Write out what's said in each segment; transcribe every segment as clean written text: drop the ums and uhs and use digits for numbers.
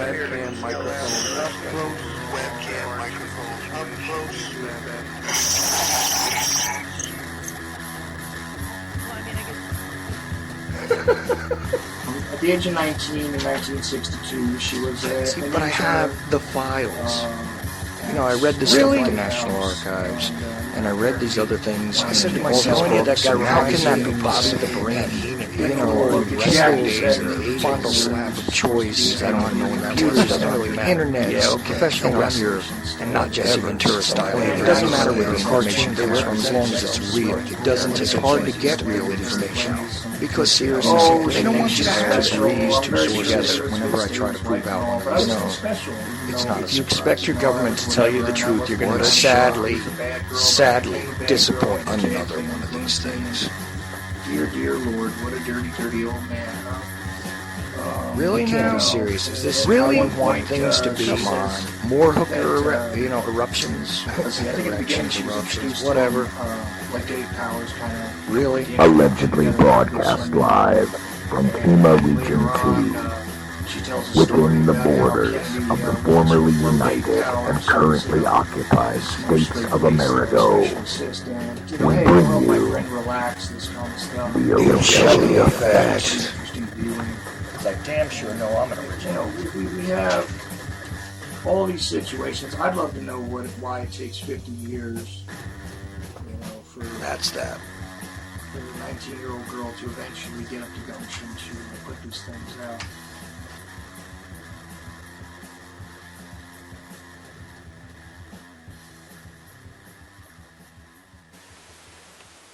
Webcam microphone up close. Webcam microphone up close. At the age of 19 in 1962, she was See, but I have the files. You know, I read this stuff at the National Archives, and I read these other things. I said to myself, how can that be possible? The brain, you know, days and the final slab of choice. I don't know computers, doesn't really matter. Internet, professional wrestlers, and not just Ventura style. It doesn't matter where the information comes from as long as it's real. It doesn't. It's hard to get real information because seriously, they don't want you to have just read two sources. Whenever I try to prove out one of these things, it's not. If you expect your government to tell you the truth, you're going to sadly disappoint another one of these things. Dear Lord, what a dirty old man, huh? Really? Can't be serious. Is this really how you want things to be? Come on. More hooker, eruptions. Eruptions, whatever. Like Dave Powers kind of. Really? Allegedly broadcast live from Pima Region 2. Within the borders of the formerly united and currently occupied states of America, we bring you the Ochelli Effect. I damn sure know I'm an original. We have all these situations. I'd love to know why it takes 50 years, for That's that. For a 19-year-old girl to eventually get up to gumption to put these things out.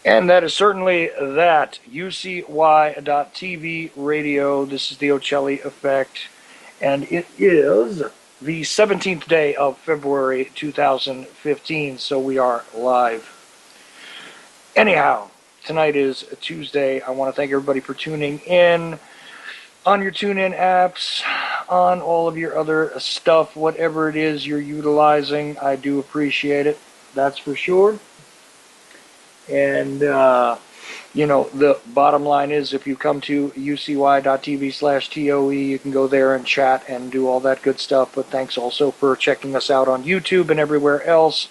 And that is certainly that. UCY.TV radio. This is the Ochelli Effect. And it is the 17th day of February 2015. So we are live. Anyhow, tonight is Tuesday. I want to thank everybody for tuning in on your TuneIn apps, on all of your other stuff, whatever it is you're utilizing. I do appreciate it. That's for sure. And, the bottom line is if you come to ucy.tv/TOE, you can go there and chat and do all that good stuff. But thanks also for checking us out on YouTube and everywhere else.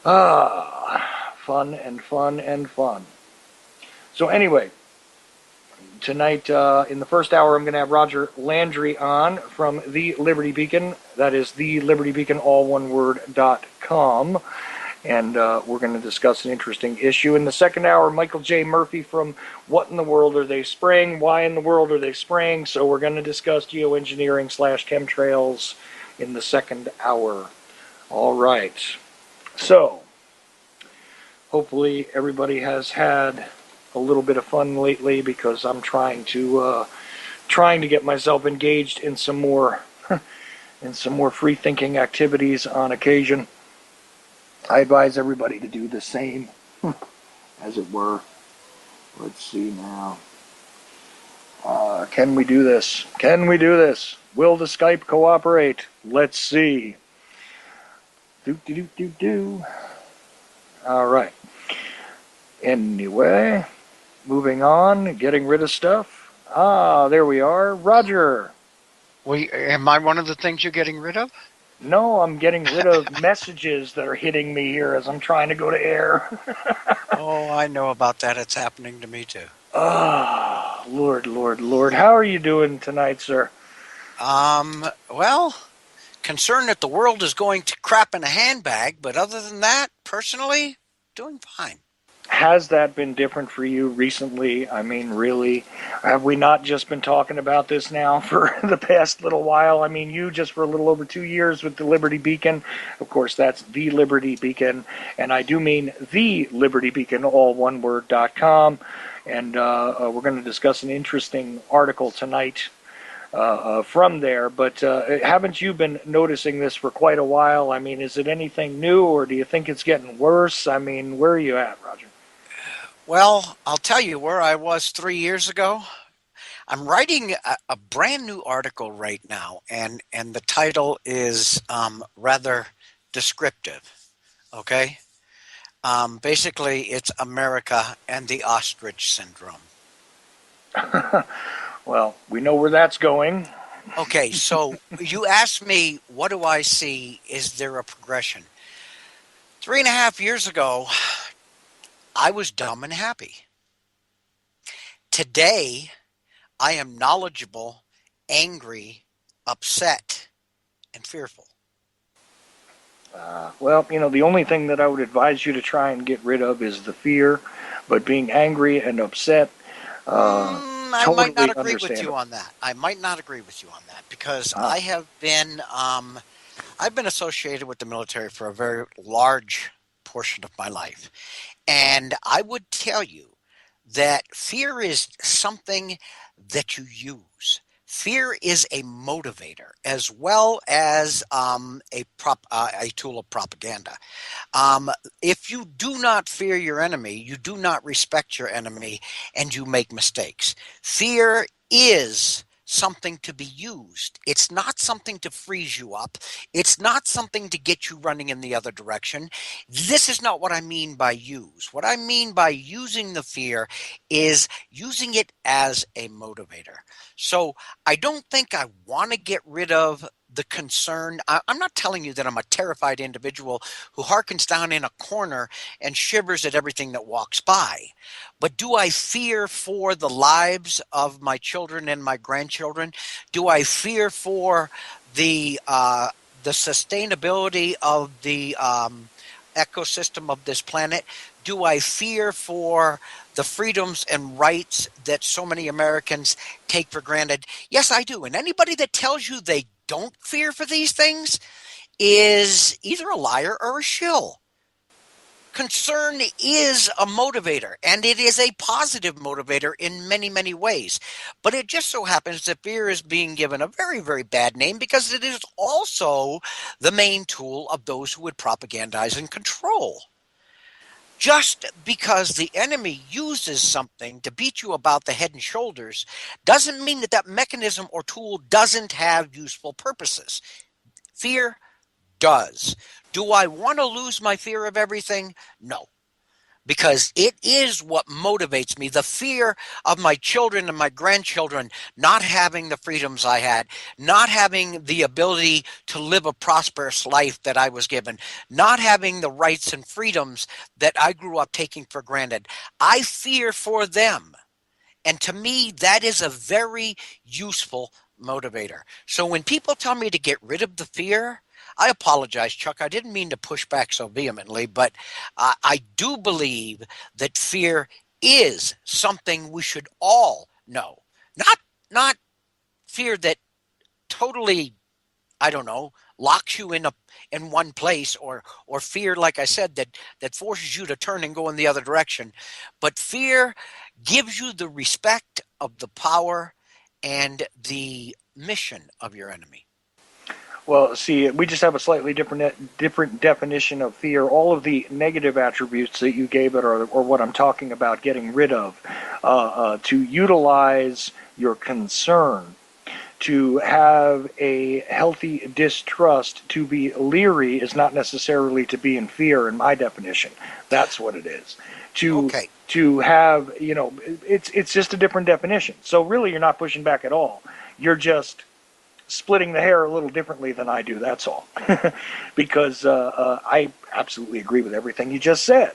Fun and fun and fun. So anyway, tonight in the first hour, I'm going to have Roger Landry on from The Liberty Beacon. That is thelibertybeacon, all one word.com. And we're going to discuss an interesting issue. In the second hour, Michael J. Murphy from What in the World Are They Spraying? Why in the World Are They Spraying? So we're going to discuss geoengineering/chemtrails in the second hour. All right. So, hopefully everybody has had a little bit of fun lately because I'm trying to get myself engaged in some more free-thinking activities on occasion. I advise everybody to do the same, as it were. Let's see now. Can we do this? Will the Skype cooperate? Let's see. All right. Anyway, moving on, getting rid of stuff. There we are. Roger. Am I one of the things you're getting rid of? No, I'm getting rid of messages that are hitting me here as I'm trying to go to air. Oh, I know about that. It's happening to me too. Oh, Lord. How are you doing tonight, sir? Well, concerned that the world is going to crap in a handbag, but other than that, personally, doing fine. Has that been different for you recently? I mean, really? Have we not just been talking about this now for the past little while? I mean, you just for a little over 2 years with the Liberty Beacon. Of course, that's the Liberty Beacon. And I do mean the Liberty Beacon, all one word.com. And we're going to discuss an interesting article tonight from there. But haven't you been noticing this for quite a while? I mean, is it anything new or do you think it's getting worse? I mean, where are you at, Roger? Well, I'll tell you where I was 3 years ago. I'm writing a brand new article right now, and the title is rather descriptive, okay? Basically, it's America and the Ostrich Syndrome. Well, we know where that's going. Okay, so you asked me, what do I see? Is there a progression? 3.5 years ago, I was dumb and happy. Today, I am knowledgeable, angry, upset, and fearful. Well, the only thing that I would advise you to try and get rid of is the fear, but being angry and upset, uh, I might not totally agree with you understandable. on that. I might not agree with you on that because Ah, I've been associated with the military for a very large portion of my life. And I would tell you that fear is something that you use. Fear is a motivator as well as a tool of propaganda. Um, if you do not fear your enemy, you do not respect your enemy, and you make mistakes. Fear is something to be used. It's not something to freeze you up. It's not something to get you running in the other direction. This is not what I mean by use. What I mean by using the fear is using it as a motivator. So I don't think I want to get rid of the concern. I'm not telling you that I'm a terrified individual who harkens down in a corner and shivers at everything that walks by. But do I fear for the lives of my children and my grandchildren? Do I fear for the uh, the sustainability of the ecosystem of this planet? Do I fear for the freedoms and rights that so many Americans take for granted? Yes, I do. And anybody that tells you they don't fear for these things is either a liar or a shill. Concern is a motivator, and it is a positive motivator in many, many ways. But it just so happens that fear is being given a very, very bad name because it is also the main tool of those who would propagandize and control. Just because the enemy uses something to beat you about the head and shoulders doesn't mean that that mechanism or tool doesn't have useful purposes. Fear does. Do I want to lose my fear of everything? No, because it is what motivates me. The fear of my children and my grandchildren not having the freedoms I had, not having the ability to live a prosperous life that I was given, not having the rights and freedoms that I grew up taking for granted. I fear for them. And to me, that is a very useful motivator. So when people tell me to get rid of the fear, I apologize, Chuck. I didn't mean to push back so vehemently, but I do believe that fear is something we should all know. Not fear that totally, I don't know, locks you in one place, or fear, like I said, that forces you to turn and go in the other direction. But fear gives you the respect of the power and the mission of your enemy. well, see, we just have a slightly different definition of fear. All of the negative attributes that you gave it, or what I'm talking about, getting rid of, to utilize your concern, to have a healthy distrust, to be leery is not necessarily to be in fear in my definition. That's what it is. To Okay. to have, it's just a different definition. So really you're not pushing back at all. You're just splitting the hair a little differently than I do, that's all. Because I absolutely agree with everything you just said.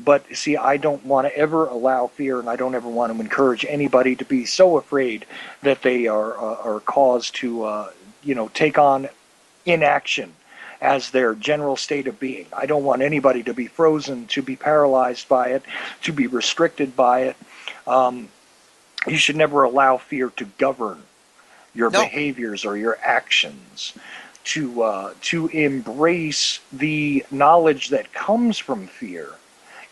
But see, I don't want to ever allow fear, and I don't ever want to encourage anybody to be so afraid that they are caused to, take on inaction as their general state of being. I don't want anybody to be frozen, to be paralyzed by it, to be restricted by it. Um, you should never allow fear to govern your No. behaviors or your actions. To embrace the knowledge that comes from fear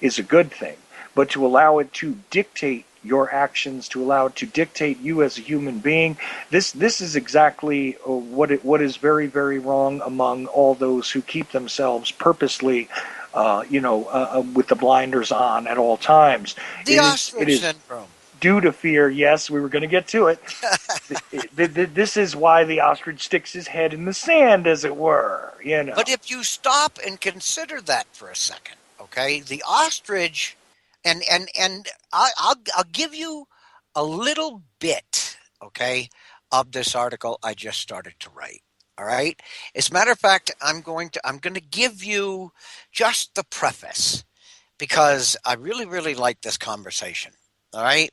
is a good thing, but to allow it to dictate your actions, to allow it to dictate you as a human being, this is exactly what is very, very wrong among all those who keep themselves purposely, with the blinders on at all times. The It ostrich is syndrome. due to fear. Yes, we were going to get to it. This is why the ostrich sticks his head in the sand, as it were. But if you stop and consider that for a second, okay, the ostrich, and I'll give you a little bit, okay, of this article I just started to write. All right. As a matter of fact, I'm going to give you just the preface because I really, really like this conversation. All right.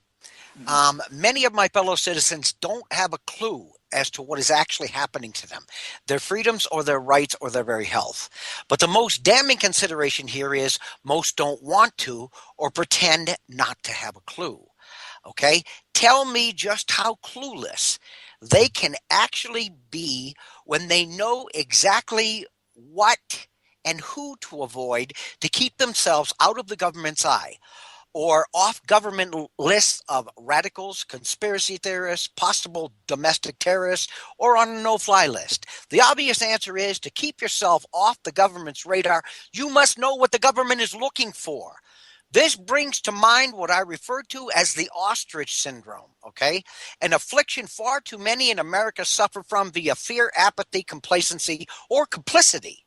Many of my fellow citizens don't have a clue as to what is actually happening to them, their freedoms or their rights or their very health. But the most damning consideration here is most don't want to or pretend not to have a clue. Okay? Tell me just how clueless they can actually be when they know exactly what and who to avoid to keep themselves out of the government's eye or off government lists of radicals, conspiracy theorists, possible domestic terrorists, or on a no-fly list. The obvious answer is to keep yourself off the government's radar, you must know what the government is looking for. This brings to mind what I refer to as the ostrich syndrome, okay? An affliction far too many in America suffer from via fear, apathy, complacency, or complicity.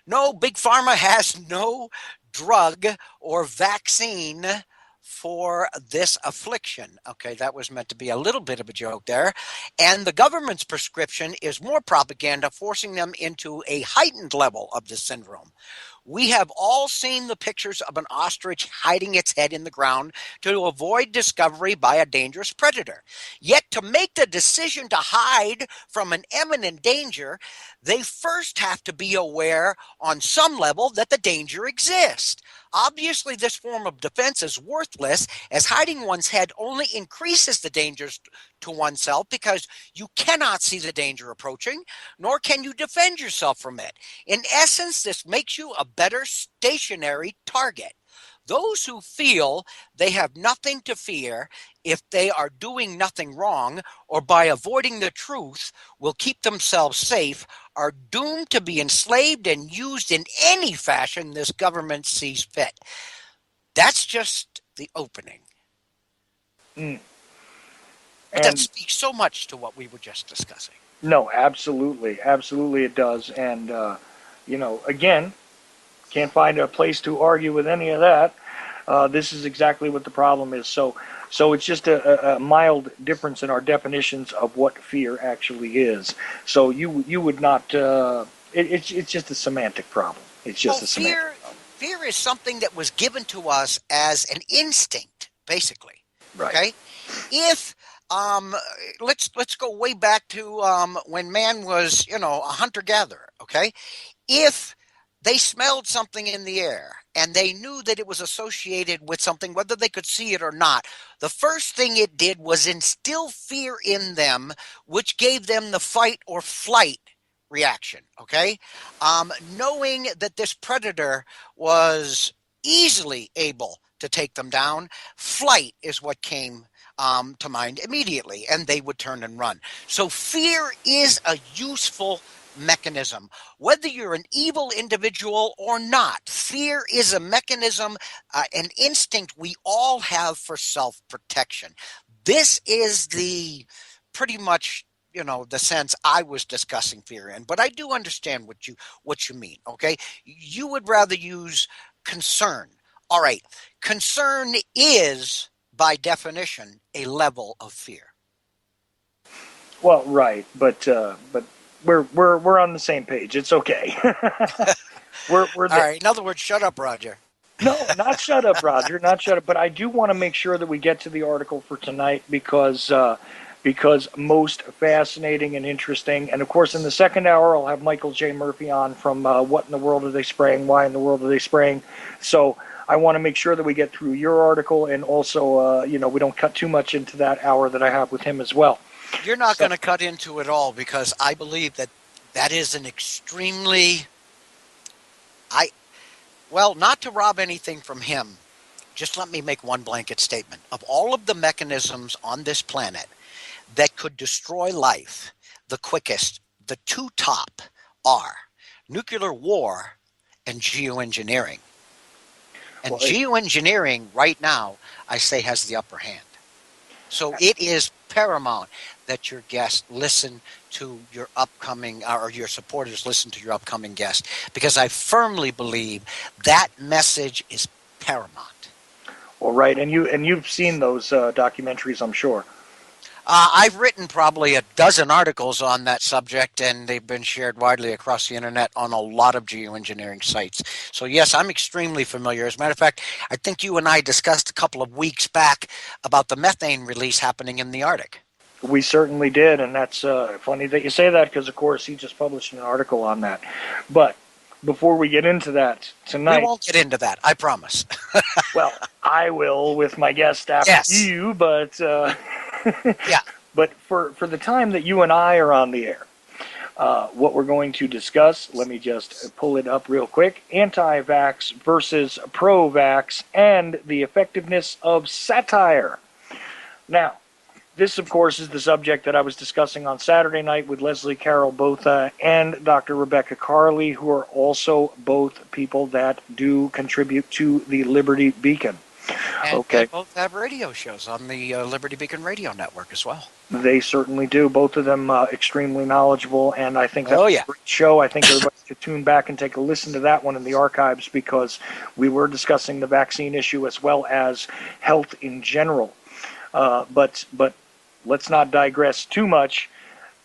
No, Big Pharma has no drug or vaccine for this affliction. Okay, that was meant to be a little bit of a joke there. And the government's prescription is more propaganda, forcing them into a heightened level of the syndrome. We have all seen the pictures of an ostrich hiding its head in the ground to avoid discovery by a dangerous predator. Yet, to make the decision to hide from an imminent danger, they first have to be aware on some level that the danger exists. Obviously, this form of defense is worthless, as hiding one's head only increases the dangers to oneself because you cannot see the danger approaching, nor can you defend yourself from it. In essence, this makes you a better stationary target. Those who feel they have nothing to fear if they are doing nothing wrong or by avoiding the truth will keep themselves safe are doomed to be enslaved and used in any fashion this government sees fit. That's just the opening. Mm. But that speaks so much to what we were just discussing. No, absolutely. Absolutely it does. And, again, can't find a place to argue with any of that. This is exactly what the problem is. So it's just a mild difference in our definitions of what fear actually is. So you would not. It's just a semantic problem. It's just a semantic problem. Fear is something that was given to us as an instinct, basically. Right. Okay, if let's go way back to when man was a hunter gatherer. Okay, if they smelled something in the air and they knew that it was associated with something, whether they could see it or not, the first thing it did was instill fear in them, which gave them the fight or flight reaction. Okay, knowing that this predator was easily able to take them down, flight is what came to mind immediately, and they would turn and run. So fear is a useful mechanism. Whether you're an evil individual or not, fear is a mechanism, an instinct we all have for self-protection. This is the pretty much the sense I was discussing fear in, but I do understand what you mean. Okay, you would rather use concern. All right, concern is by definition a level of fear. Well, right, but we're on the same page. It's okay. we're all right. In other words, shut up, Roger. No, not shut up, Roger. Not shut up. But I do want to make sure that we get to the article for tonight because most fascinating and interesting. And of course, in the second hour, I'll have Michael J. Murphy on from What in the World Are They Spraying? Why in the World Are They Spraying? So I want to make sure that we get through your article and also, we don't cut too much into that hour that I have with him as well. You're not going to cut into it all because I believe that is an extremely, not to rob anything from him, just let me make one blanket statement. Of all of the mechanisms on this planet that could destroy life the quickest, the two top are nuclear war and geoengineering. And geoengineering right now, I say, has the upper hand. So it is paramount that your guests listen to your upcoming, or your supporters listen to your upcoming guest, because I firmly believe that message is paramount. Well, right, and you've seen those documentaries, I'm sure. I've written probably a dozen articles on that subject, and they've been shared widely across the internet on a lot of geoengineering sites. So, yes, I'm extremely familiar. As a matter of fact, I think you and I discussed a couple of weeks back about the methane release happening in the Arctic. We certainly did, and that's funny that you say that because, of course, he just published an article on that. But before we get into that We tonight, won't get into that, I promise. well, I will with my guest after Yes. you, but Yeah. but for the time that you and I are on the air, what we're going to discuss, let me just pull it up real quick, anti-vax versus pro-vax and the effectiveness of satire. Now, this, of course, is the subject that I was discussing on Saturday night with Leslie Carol Botha and Dr. Rebecca Carley, who are also both people that do contribute to the Liberty Beacon. And Okay. they both have radio shows on the Liberty Beacon radio network as well. They certainly do. Both of them extremely knowledgeable, and I think that's Oh, yeah. a great show. I think everybody should tune back and take a listen to that one in the archives because we were discussing the vaccine issue as well as health in general. But let's not digress too much.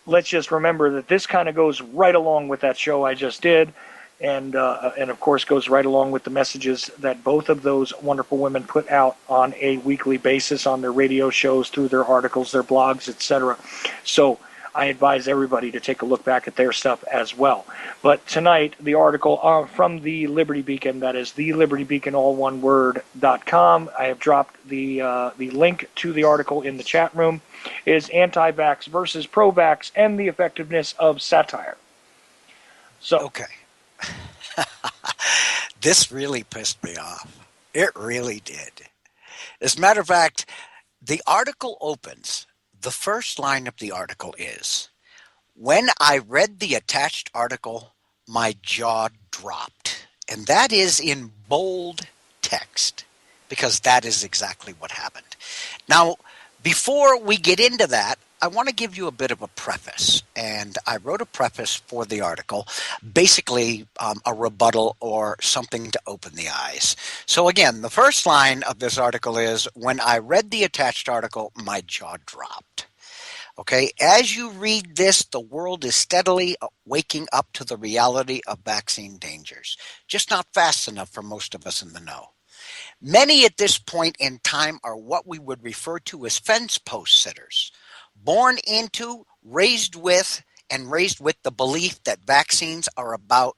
Let's just remember that this kind of goes right along with that show I just did, and of course goes right along with the messages that both of those wonderful women put out on a weekly basis on their radio shows, through their articles, their blogs, etc. So I advise everybody to take a look back at their stuff as well. But tonight, the article from the Liberty Beacon, that is thelibertybeacon.com. I have dropped the link to the article in the chat room, is anti-vax versus pro-vax and the effectiveness of satire. So, Okay. This really pissed me off. It really did. As a matter of fact, the article opens. The first line of the article is, "When I read the attached article, my jaw dropped." And that is in bold text, because that is exactly what happened. Now, before we get into that, I want to give you a bit of a preface. And I wrote a preface for the article, basically a rebuttal or something to open the eyes. So again, the first line of this article is, "When I read the attached article, my jaw dropped." Okay, as you read this, the world is steadily waking up to the reality of vaccine dangers, just not fast enough for most of us in the know. Many at this point in time are what we would refer to as fence post sitters, born into, raised with the belief that vaccines are about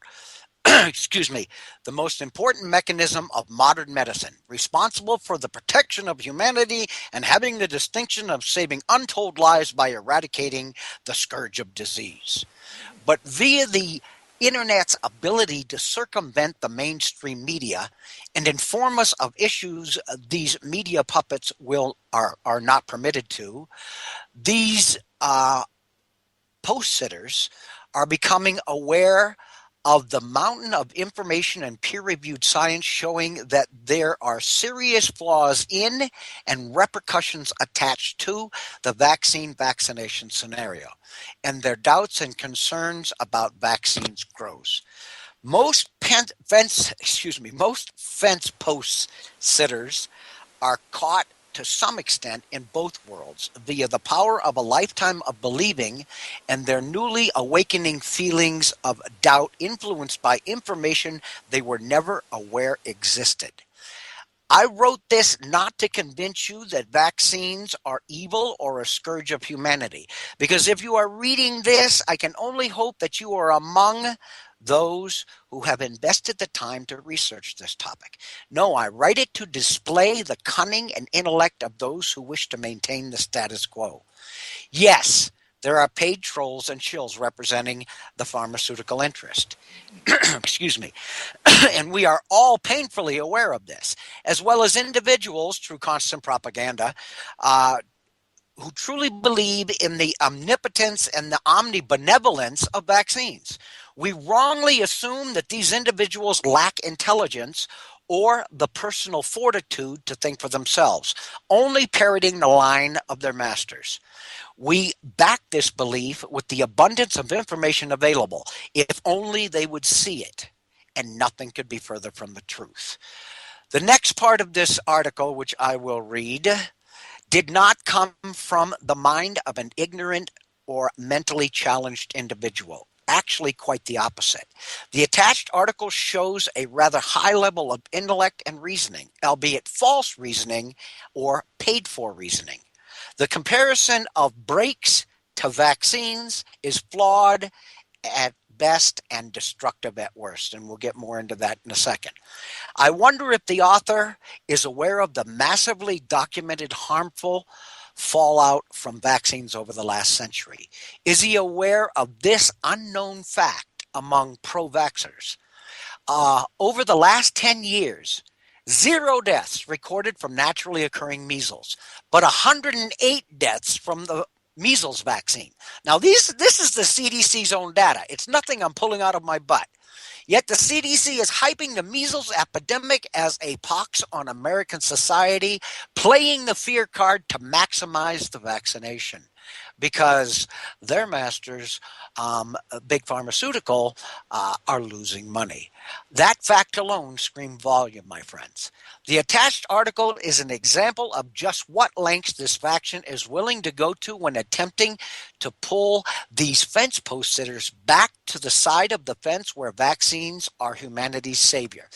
excuse me, the most important mechanism of modern medicine, responsible for the protection of humanity and having the distinction of saving untold lives by eradicating the scourge of disease. But via the internet's ability to circumvent the mainstream media and inform us of issues these media puppets are not permitted to, these post sitters are becoming aware of the mountain of information and peer-reviewed science showing that there are serious flaws in and repercussions attached to the vaccination scenario, and their doubts and concerns about vaccines grows. Most fence post sitters are caught to some extent in both worlds via the power of a lifetime of believing and their newly awakening feelings of doubt influenced by information they were never aware existed. I wrote this not to convince you that vaccines are evil or a scourge of humanity, because if you are reading this, I can only hope that you are among those who have invested the time to research this topic. No, I write it to display the cunning and intellect of those who wish to maintain the status quo. Yes, there are paid trolls and shills representing the pharmaceutical interest. Excuse me. And we are all painfully aware of this, as well as individuals through constant propaganda who truly believe in the omnipotence and the omnibenevolence of vaccines. We wrongly assume that these individuals lack intelligence or the personal fortitude to think for themselves, only parroting the line of their masters. We back this belief with the abundance of information available, if only they would see it, and nothing could be further from the truth. The next part of this article, which I will read, did not come from the mind of an ignorant or mentally challenged individual. Actually, quite the opposite. The attached article shows a rather high level of intellect and reasoning, albeit false reasoning or paid for reasoning. The comparison of breaks to vaccines is flawed at best and destructive at worst, and we'll get more into that in a second. I wonder if the author is aware of the massively documented harmful fallout from vaccines over the last century. Is he aware of this unknown fact among pro-vaxxers? Over the last 10 years, 0 deaths recorded from naturally occurring measles, but 108 deaths from the measles vaccine. Now, this is the CDC's own data. It's nothing I'm pulling out of my butt. Yet the CDC is hyping the measles epidemic as a pox on American society, playing the fear card to maximize the vaccination because their masters, big pharmaceutical, are losing money. That fact alone screams volume, my friends. The attached article is an example of just what lengths this faction is willing to go to when attempting to pull these fence post sitters back to the side of the fence where vaccines are humanity's savior.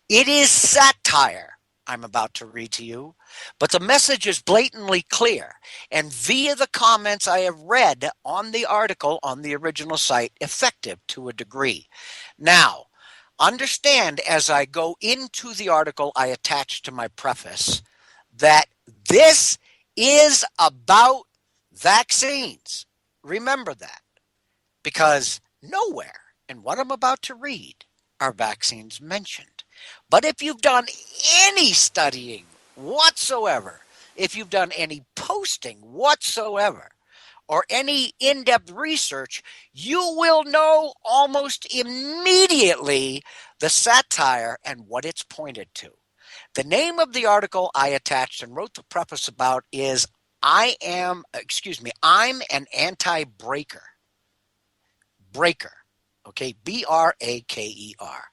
It is satire I'm about to read to you, but the message is blatantly clear, and via the comments I have read on the article on the original site, effective to a degree. Now, understand as I go into the article I attached to my preface that this is about vaccines. Remember that, because nowhere in what I'm about to read are vaccines mentioned. But if you've done any studying whatsoever, if you've done any posting whatsoever, or any in-depth research, you will know almost immediately the satire and what it's pointed to. The name of the article I attached and wrote the preface about is I'm an anti-breaker. Breaker. Okay, B-R-A-K-E-R.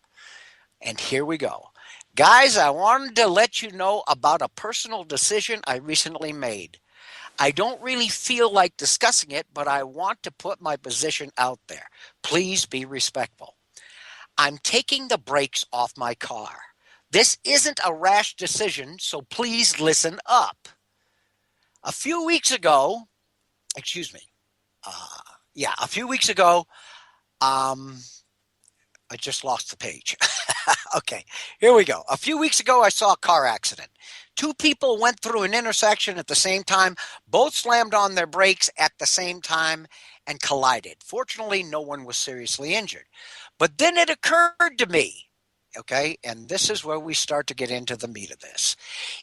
And here we go. Guys, I wanted to let you know about a personal decision I recently made. I don't really feel like discussing it, but I want to put my position out there. Please be respectful. I'm taking the brakes off my car. This isn't a rash decision, so please listen up. A few weeks ago, a few weeks ago, I just lost the page. Okay, here we go. A few weeks ago, I saw a car accident. 2 people went through an intersection at the same time. Both slammed on their brakes at the same time and collided. Fortunately, no one was seriously injured. But then it occurred to me, okay, and this is where we start to get into the meat of this.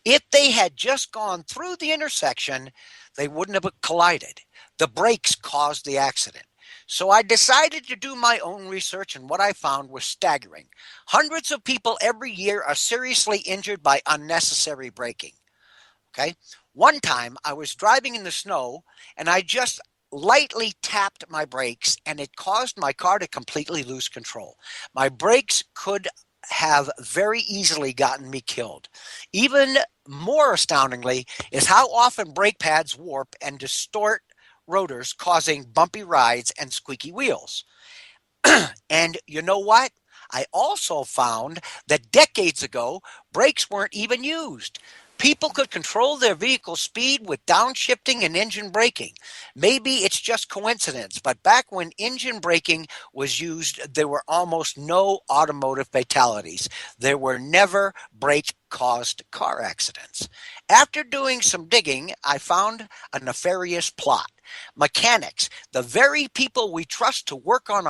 If they had just gone through the intersection, they wouldn't have collided. The brakes caused the accident. So I decided to do my own research, and what I found was staggering. Hundreds of people every year are seriously injured by unnecessary braking. Okay? One time I was driving in the snow and I just lightly tapped my brakes and it caused my car to completely lose control. My brakes could have very easily gotten me killed. Even more astoundingly is how often brake pads warp and distort rotors, causing bumpy rides and squeaky wheels. And you know what? I also found that decades ago, brakes weren't even used. People could control their vehicle speed with downshifting and engine braking. Maybe it's just coincidence, but back when engine braking was used, there were almost no automotive fatalities. There were never brake-caused car accidents. After doing some digging, I found a nefarious plot. Mechanics, the very people we trust to work on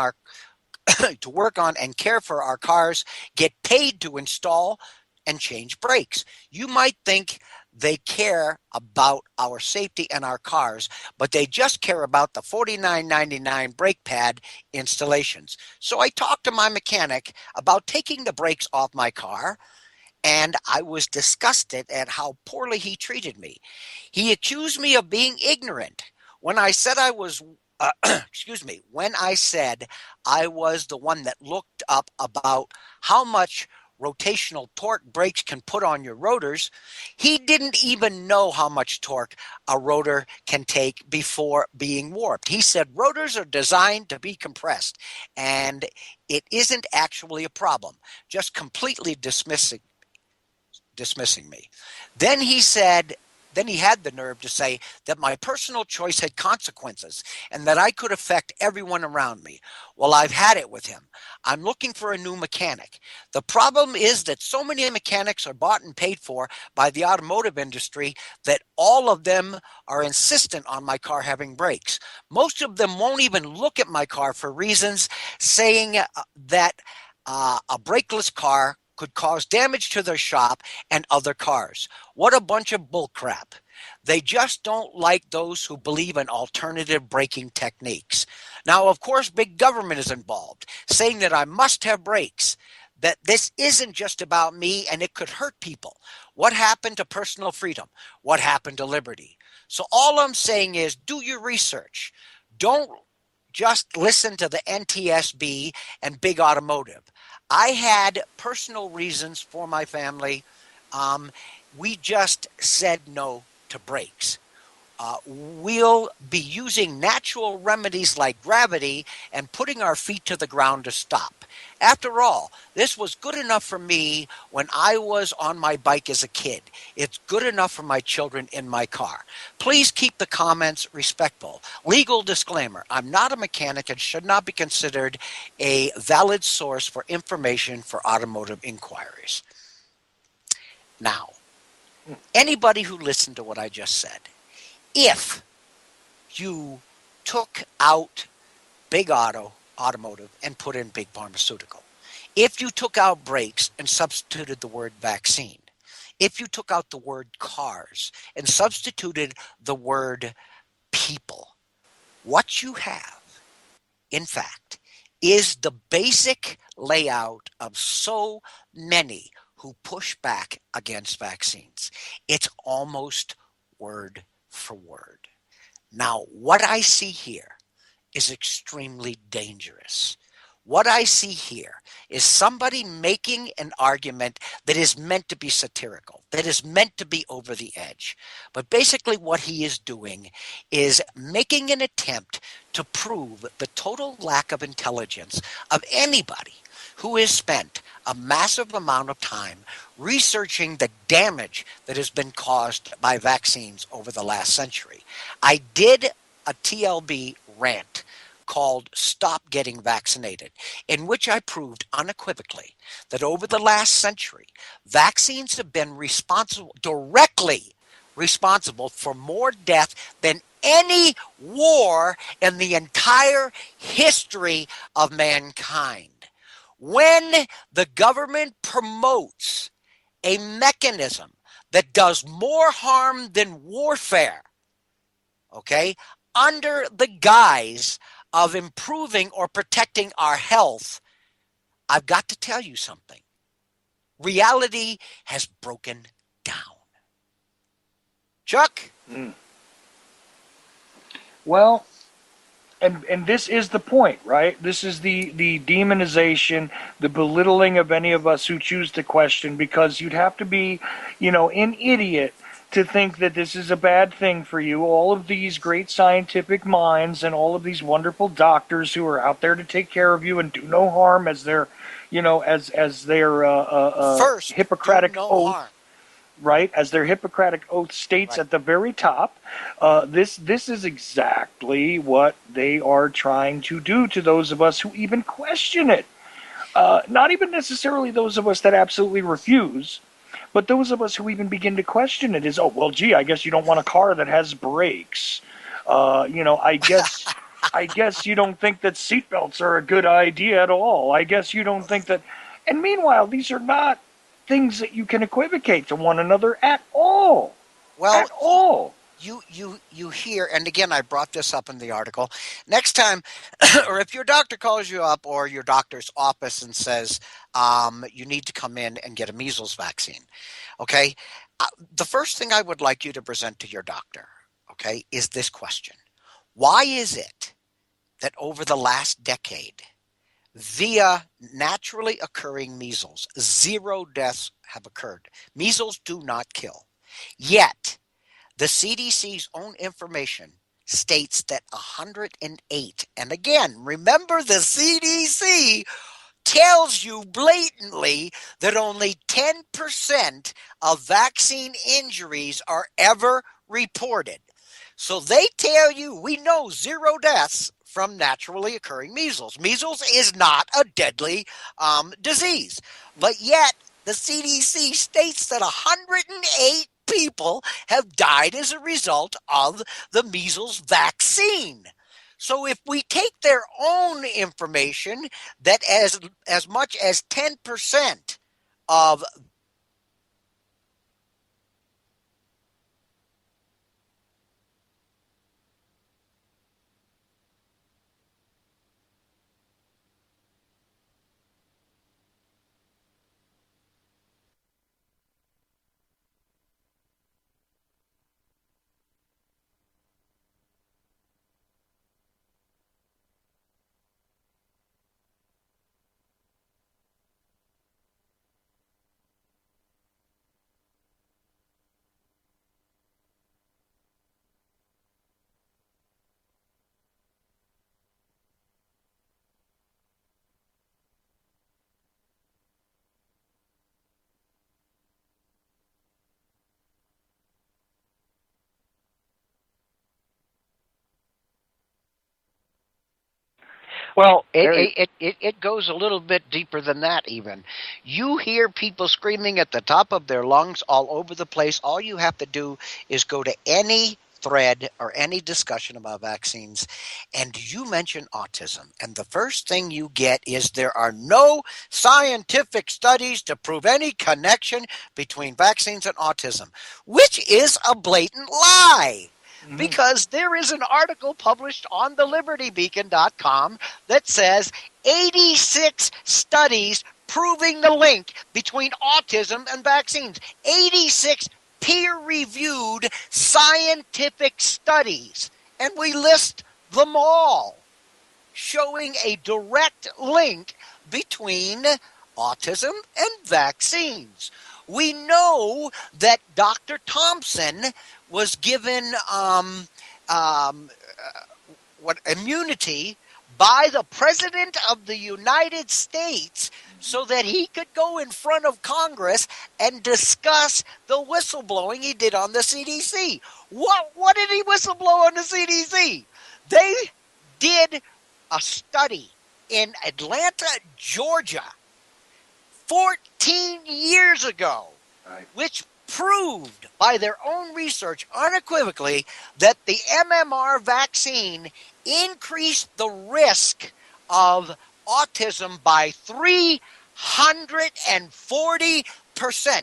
and care for our cars, get paid to install and change brakes. You might think they care about our safety and our cars, but they just care about the $49.99 brake pad installations. So I talked to my mechanic about taking the brakes off my car, and I was disgusted at how poorly he treated me. He accused me of being ignorant when I said I was when I said I was the one that looked up about how much rotational torque brakes can put on your rotors, he didn't even know how much torque a rotor can take before being warped. He said rotors are designed to be compressed, and it isn't actually a problem, just completely dismissing me. Then he said, then he had the nerve to say that my personal choice had consequences and that I could affect everyone around me. Well, I've had it with him. I'm looking for a new mechanic. The problem is that so many mechanics are bought and paid for by the automotive industry that all of them are insistent on my car having brakes. Most of them won't even look at my car for reasons saying that a brakeless car could cause damage to their shop and other cars. What a bunch of bullcrap. They just don't like those who believe in alternative braking techniques. Now, of course, big government is involved, saying that I must have brakes, that this isn't just about me and it could hurt people. What happened to personal freedom? What happened to liberty? So all I'm saying is do your research. Don't just listen to the NTSB and big automotive. I had personal reasons for my family. We just said no to brakes. We'll be using natural remedies like gravity and putting our feet to the ground to stop. After all, this was good enough for me when I was on my bike as a kid. It's good enough for my children in my car. Please keep the comments respectful. Legal disclaimer, I'm not a mechanic and should not be considered a valid source for information for automotive inquiries. Now, anybody who listened to what I just said, if you took out big automotive and put in big pharmaceutical, if you took out brakes and substituted the word vaccine, if you took out the word cars and substituted the word people, what you have, in fact, is the basic layout of so many who push back against vaccines. It's almost word for word. Now, what I see here is extremely dangerous. What I see here is somebody making an argument that is meant to be satirical, that is meant to be over the edge. But basically what he is doing is making an attempt to prove the total lack of intelligence of anybody who has spent a massive amount of time researching the damage that has been caused by vaccines over the last century. I did a TLB rant called Stop Getting Vaccinated, in which I proved unequivocally that over the last century, vaccines have been directly responsible for more death than any war in the entire history of mankind. When the government promotes a mechanism that does more harm than warfare, okay, under the guise of improving or protecting our health, I've got to tell you something. Reality has broken down. Chuck? Well, and this is the point, right? This is the demonization, the belittling of any of us who choose to question, because you'd have to be, an idiot to think that this is a bad thing for you. All of these great scientific minds and all of these wonderful doctors who are out there to take care of you and do no harm as their, as their First, Hippocratic do no oath. harm. Right, as their Hippocratic oath states Right. at the very top, this is exactly what they are trying to do to those of us who even question it. Not even necessarily those of us that absolutely refuse, but those of us who even begin to question it is, oh, well, gee, I guess you don't want a car that has brakes. I guess you don't think that seatbelts are a good idea at all. I guess you don't think that. And meanwhile, these are not things that you can equivocate to one another at all. Well, At all. you hear, and again, I brought this up in the article. Next time, or if your doctor calls you up or your doctor's office and says you need to come in and get a measles vaccine, okay, the first thing I would like you to present to your doctor, okay, is this question: why is it that over the last decade via naturally occurring measles. 0 deaths have occurred. Measles do not kill. Yet, the CDC's own information states that 108, and again, remember the CDC tells you blatantly that only 10% of vaccine injuries are ever reported. So they tell you we know 0 deaths from naturally occurring measles. Measles is not a deadly disease, but yet the CDC states that 108 people have died as a result of the measles vaccine. So if we take their own information that as much as 10% of Well, it goes a little bit deeper than that, even. You hear people screaming at the top of their lungs all over the place. All you have to do is go to any thread or any discussion about vaccines, and you mention autism. And the first thing you get is there are no scientific studies to prove any connection between vaccines and autism, which is a blatant lie. Because there is an article published on thelibertybeacon.com that says 86 studies proving the link between autism and vaccines. 86 peer-reviewed scientific studies. And we list them all, showing a direct link between autism and vaccines. We know that Dr. Thompson was given what immunity by the President of the United States so that he could go in front of Congress and discuss the whistleblowing he did on the CDC. What did he whistleblow on the CDC? They did a study in Atlanta, Georgia, 14 years ago, which proved by their own research unequivocally that the MMR vaccine increased the risk of autism by 340%.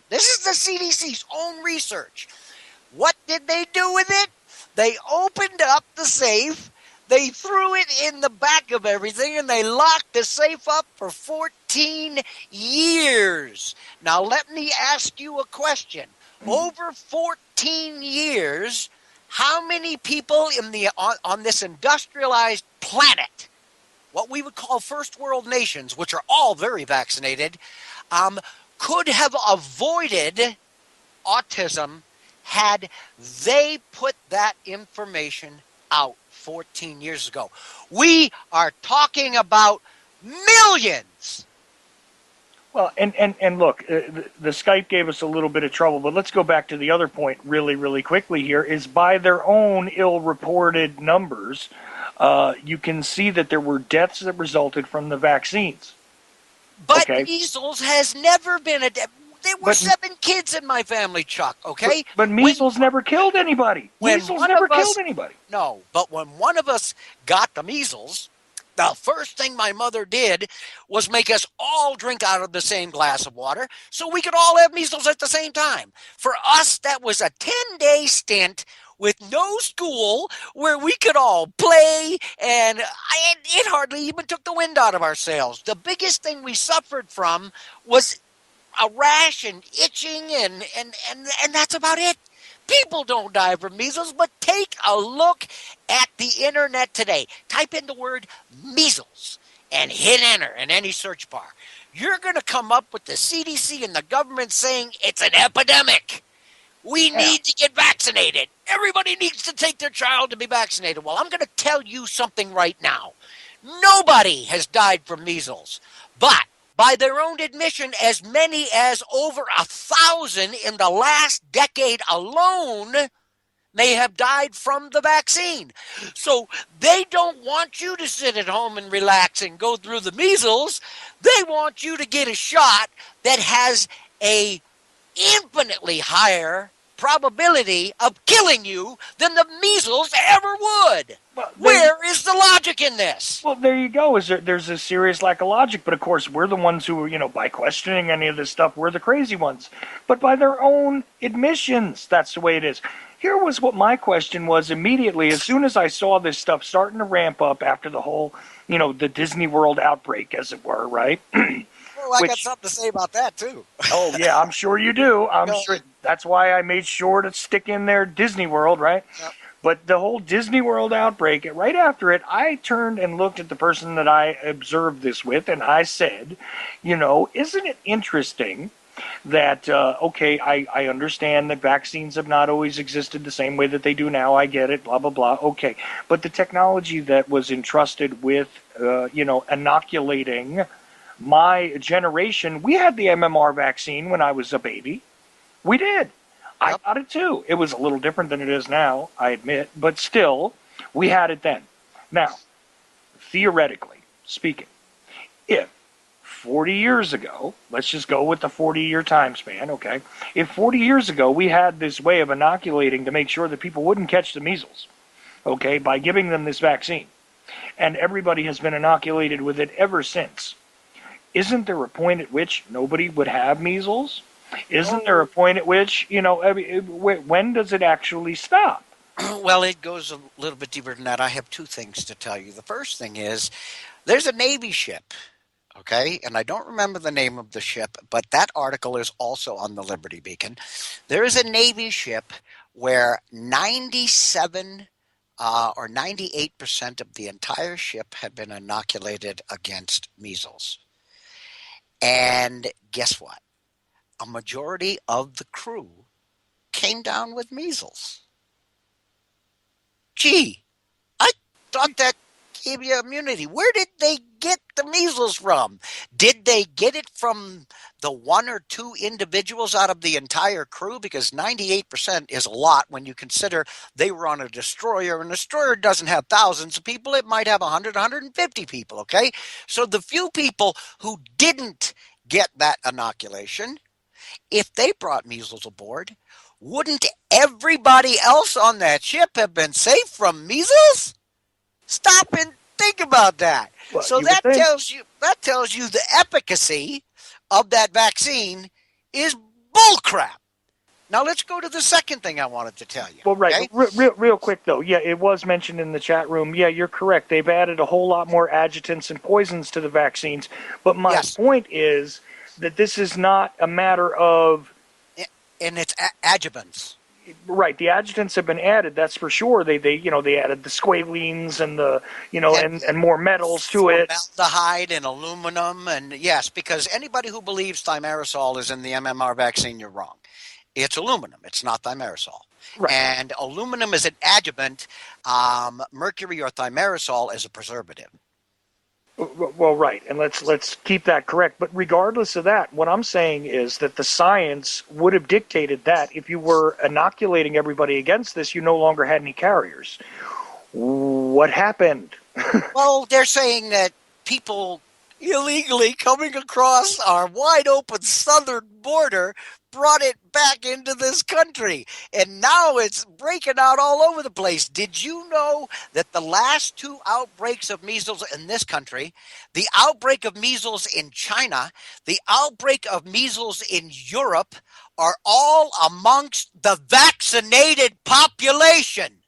This is the CDC's own research. What did they do with it? They opened up the safe, they threw it in the back of everything, and they locked the safe up for 14 years. Now, let me ask you a question. Over 14 years, how many people on this industrialized planet, what we would call first world nations, which are all very vaccinated, could have avoided autism had they put that information out 14 years ago? We are talking about millions. Well, and look, the Skype gave us a little bit of trouble, but let's go back to the other point really, really quickly here, is by their own ill-reported numbers, you can see that there were deaths that resulted from the vaccines. But measles has never been a death. There were 7 kids in my family, Chuck, okay? But measles never killed anybody. Measles never killed anybody. No, but when one of us got the measles, the first thing my mother did was make us all drink out of the same glass of water so we could all have measles at the same time. For us, that was a 10-day stint with no school where we could all play, and it hardly even took the wind out of our sails. The biggest thing we suffered from was a rash and itching, and that's about it. People don't die from measles, but take a look at the internet today. Type in the word measles, and hit enter in any search bar, you're going to come up with the CDC and the government saying it's an epidemic. We Yeah. need to get vaccinated. Everybody needs to take their child to be vaccinated. Well, I'm going to tell you something right now. Nobody has died from measles, but by their own admission, as many as over 1,000 in the last decade alone may have died from the vaccine. So they don't want you to sit at home and relax and go through the measles. They want you to get a shot that has a infinitely higher probability of killing you than the measles ever would. Well, Where is the logic in this? Well, there you go. There's a serious lack of logic, but of course we're the ones who, by questioning any of this stuff, we're the crazy ones. But by their own admissions, that's the way it is. Here was what my question was immediately as soon as I saw this stuff starting to ramp up after the whole, the Disney World outbreak, as it were, right? Well, I got something to say about that too. Oh yeah, I'm sure you do. I'm sure that's why I made sure to stick in there Disney World, right? Yep. But the whole Disney World outbreak, right after it, I turned and looked at the person that I observed this with, and I said, isn't it interesting that, I understand that vaccines have not always existed the same way that they do now. I get it, blah, blah, blah. Okay. But the technology that was entrusted with, inoculating my generation, we had the MMR vaccine when I was a baby. We did. I got it too. It was a little different than it is now, I admit, but still, we had it then. Now, theoretically speaking, if 40 years ago, let's just go with the 40-year time span, okay? If 40 years ago we had this way of inoculating to make sure that people wouldn't catch the measles, okay, by giving them this vaccine, and everybody has been inoculated with it ever since, isn't there a point at which nobody would have measles? Isn't there a point at which, when does it actually stop? Well, it goes a little bit deeper than that. I have two things to tell you. The first thing is there's a Navy ship, okay? And I don't remember the name of the ship, but that article is also on the Liberty Beacon. There is a Navy ship where 97 or 98% of the entire ship had been inoculated against measles. And guess what? A majority of the crew came down with measles. Gee, I thought that gave you immunity. Where did they get the measles from? Did they get it from the one or two individuals out of the entire crew? Because 98% is a lot when you consider they were on a destroyer. And a destroyer doesn't have thousands of people. It might have 100, 150 people, okay? So the few people who didn't get that inoculation, if they brought measles aboard, wouldn't everybody else on that ship have been safe from measles? Stop and think about that. Well, so that tells you the efficacy of that vaccine is bullcrap. Now let's go to the second thing I wanted to tell you. Well, right. Okay? Real quick, though. Yeah, it was mentioned in the chat room. Yeah, you're correct. They've added a whole lot more adjuvants and poisons to the vaccines. But my point is that this is not a matter of... And it's adjuvants. Right, the adjuvants have been added. That's for sure. They added the squalene and the and more metals to it. Formaldehyde and aluminum, and yes, because anybody who believes thimerosal is in the MMR vaccine, you're wrong. It's aluminum. It's not thimerosal. Right. And aluminum is an adjuvant. Mercury or thimerosal is a preservative. Well, right, and let's keep that correct. But regardless of that, what I'm saying is that the science would have dictated that if you were inoculating everybody against this, you no longer had any carriers. What happened? Well, they're saying that people illegally coming across our wide open southern border brought it back into this country, and now it's breaking out all over the place. Did you know that the last two outbreaks of measles in this country, the outbreak of measles in China, the outbreak of measles in Europe, are all amongst the vaccinated population?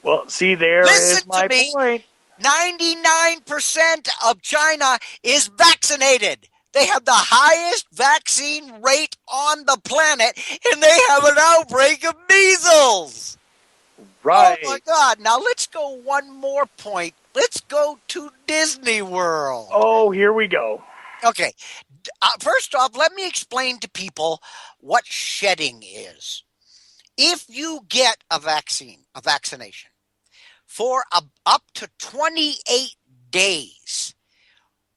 Well, see, there is my point. 99% of China is vaccinated. They have the highest vaccine rate on the planet, and they have an outbreak of measles. Right. Oh, my God. Now, let's go one more point Let's go to Disney World. Oh, here we go. Okay. First off, let me explain to people what shedding is. If you get a vaccination, for up to 28 days,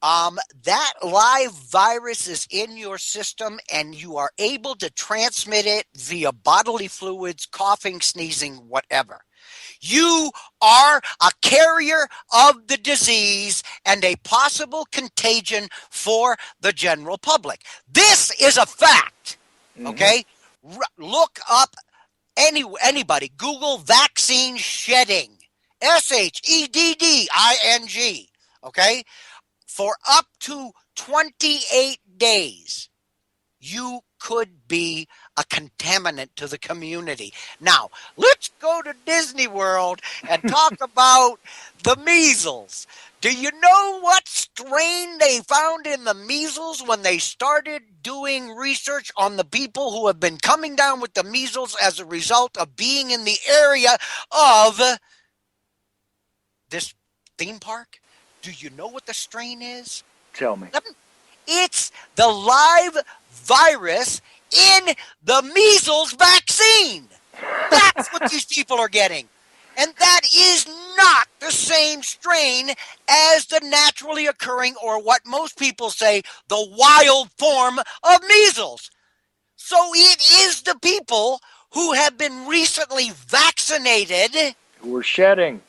that live virus is in your system and you are able to transmit it via bodily fluids, coughing, sneezing, whatever. You are a carrier of the disease and a possible contagion for the general public. This is a fact. Okay? Look up anybody. Google vaccine shedding. SHEDDING. Okay? For up to 28 days, you could be a contaminant to the community. Now, let's go to Disney World and talk about the measles. Do you know what strain they found in the measles when they started doing research on the people who have been coming down with the measles as a result of being in the area of this theme park? Do you know what the strain is? Tell me. It's the live virus in the measles vaccine. That's what these people are getting. And that is not the same strain as the naturally occurring, or what most people say, the wild form of measles. So it is the people who have been recently vaccinated Who were shedding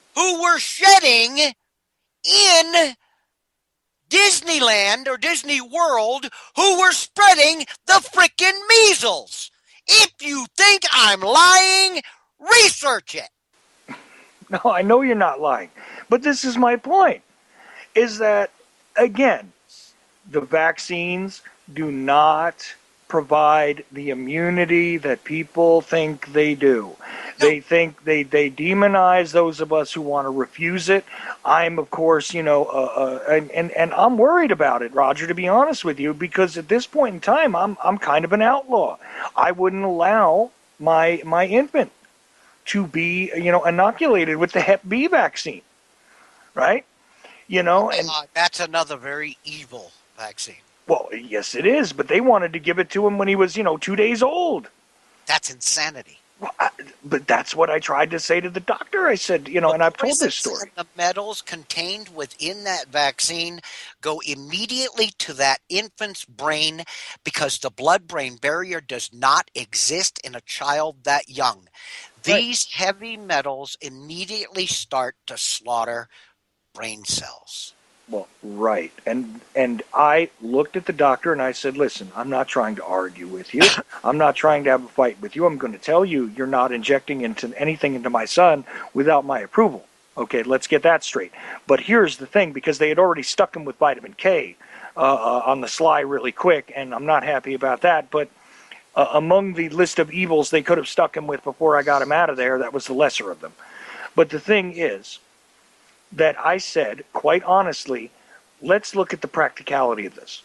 in Disneyland or Disney World who were spreading the frickin' measles. If you think I'm lying, research it. No, I know you're not lying. But this is my point, is that, again, the vaccines do not provide the immunity that people think they do. They think they demonize those of us who want to refuse it. I'm, of course, and I'm worried about it, Roger, to be honest with you, because at this point in time, I'm kind of an outlaw. I wouldn't allow my infant to be, inoculated with the Hep B vaccine, right? And that's another very evil vaccine. well, yes, it is, but they wanted to give it to him when he was, 2 days old. That's insanity. Well, but that's what I tried to say to the doctor. I said, and I've told this story. The metals contained within that vaccine go immediately to that infant's brain because the blood-brain barrier does not exist in a child that young. These heavy metals immediately start to slaughter brain cells. Well, right. And I looked at the doctor and I said, listen, I'm not trying to argue with you. I'm not trying to have a fight with you. I'm going to tell you you're not injecting anything into my son without my approval. Okay, let's get that straight. But here's the thing, because they had already stuck him with vitamin K on the sly really quick, and I'm not happy about that. But among the list of evils they could have stuck him with before I got him out of there, that was the lesser of them. But the thing is, that I said, quite honestly, let's look at the practicality of this.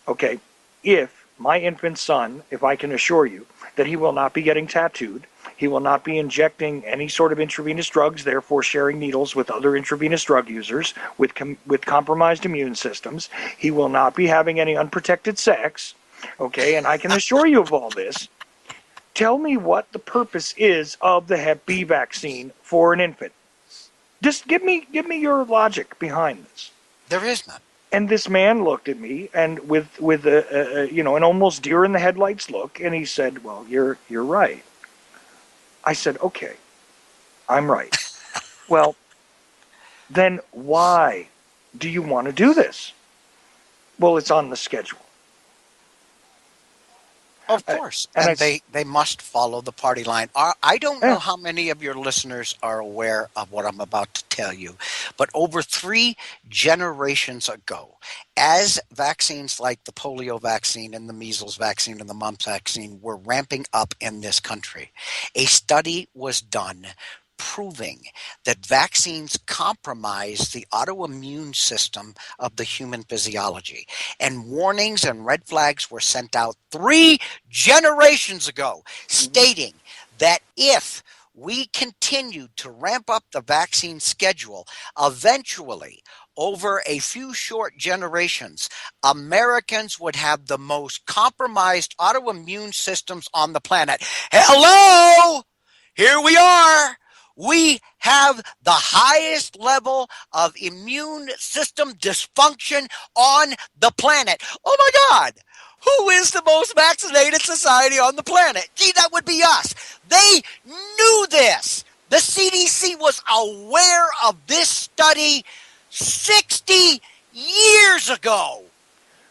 Okay, if my infant son, if I can assure you that he will not be getting tattooed, he will not be injecting any sort of intravenous drugs, therefore sharing needles with other intravenous drug users with compromised immune systems, he will not be having any unprotected sex, okay, and I can assure you of all this. Tell me what the purpose is of the Hep B vaccine for an infant. Just give me your logic behind this. There is none. And this man looked at me and with an almost deer in the headlights look, and he said, "Well, you're right." I said, "Okay, I'm right." Well, then why do you want to do this? Well, it's on the schedule. Of course. And they must follow the party line. I don't know how many of your listeners are aware of what I'm about to tell you, but over 3 generations ago, as vaccines like the polio vaccine and the measles vaccine and the mumps vaccine were ramping up in this country, a study was done proving that vaccines compromise the autoimmune system of the human physiology. And warnings and red flags were sent out 3 generations ago, stating that if we continued to ramp up the vaccine schedule, eventually, over a few short generations, Americans would have the most compromised autoimmune systems on the planet. Hello! Here we are. We have the highest level of immune system dysfunction on the planet. Oh my God. Who is the most vaccinated society on the planet? Gee, that would be us. They knew this. The CDC was aware of this study 60 years ago.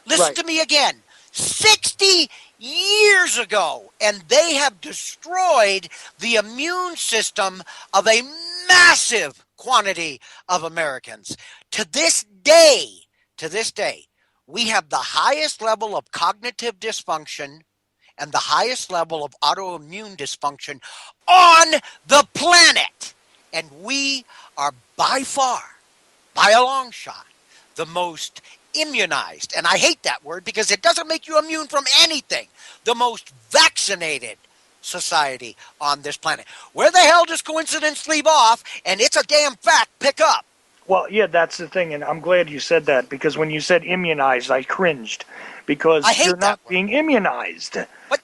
Listen to me again. 60 years ago. And they have destroyed the immune system of a massive quantity of Americans. To this day, we have the highest level of cognitive dysfunction and the highest level of autoimmune dysfunction on the planet. And we are by far, by a long shot, the most immunized, and I hate that word because it doesn't make you immune from anything, the most vaccinated society on this planet. Where the hell does coincidence leave off? And it's a damn fact. Pick up. Well, yeah, that's the thing, and I'm glad you said that, because when you said immunized, I cringed, because you're not being immunized.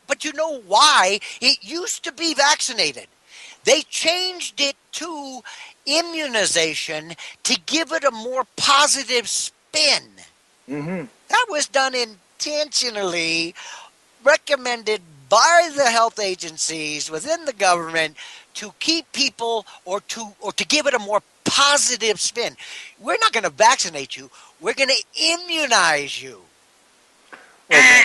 But you know why? It used to be vaccinated. They changed it to immunization to give it a more positive spin. Mm-hmm. That was done intentionally, recommended by the health agencies within the government to keep people or to give it a more positive spin. We're not going to vaccinate you. We're going to immunize you. Okay.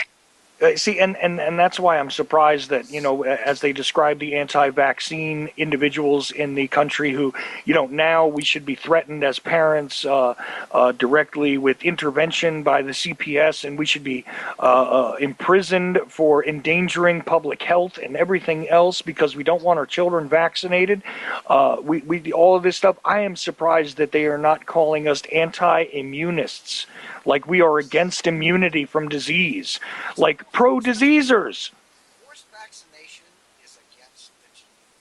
See, and that's why I'm surprised that, as they describe the anti-vaccine individuals in the country who, now we should be threatened as parents directly with intervention by the CPS, and we should be imprisoned for endangering public health and everything else because we don't want our children vaccinated. We all of this stuff. I am surprised that they are not calling us anti-immunists, like we are against immunity from disease, like pro-diseasers. Forced vaccination is against the Geneva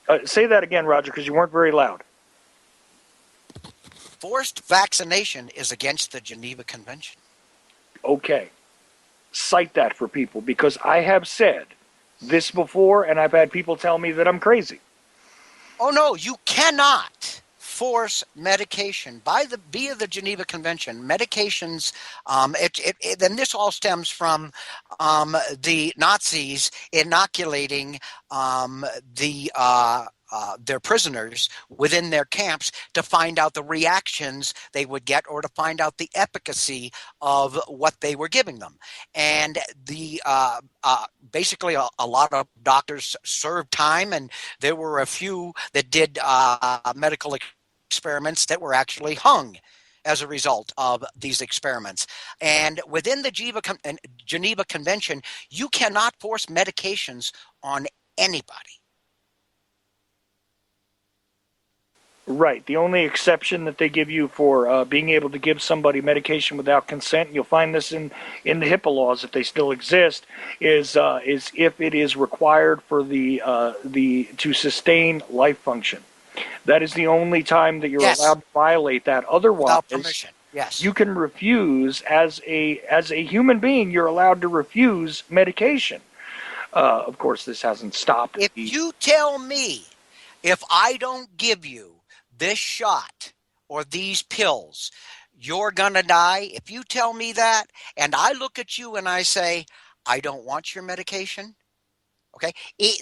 Convention. Say that again, Roger, because you weren't very loud. Forced vaccination is against the Geneva Convention. Okay. Cite that for people, because I have said this before, and I've had people tell me that I'm crazy. Oh, no, you cannot force medication via the Geneva Convention. Medications, and this all stems from the Nazis inoculating their prisoners within their camps to find out the reactions they would get or to find out the efficacy of what they were giving them. And basically a lot of doctors served time, and there were a few that did medical experiments that were actually hung as a result of these experiments. And within the Geneva Convention, you cannot force medications on anybody. Right. The only exception that they give you for being able to give somebody medication without consent, you'll find this in the HIPAA laws if they still exist, is if it is required for to sustain life function. That is the only time that you're allowed to violate that. Otherwise, without permission. Yes. You can refuse as a human being. You're allowed to refuse medication. Of course, this hasn't stopped. If you tell me, if I don't give you this shot or these pills, you're gonna die. If you tell me that, and I look at you and I say, I don't want your medication. Okay.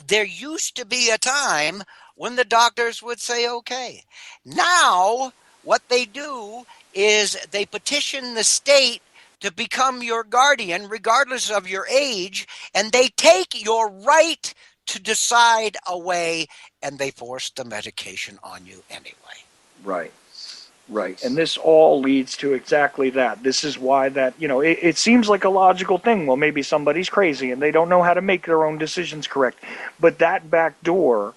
There used to be a time when the doctors would say, okay. Now, what they do is they petition the state to become your guardian, regardless of your age, and they take your right to decide away, and they force the medication on you anyway. Right. Right. And this all leads to exactly that. This is why that, it seems like a logical thing. Well, maybe somebody's crazy and they don't know how to make their own decisions correct. But that back door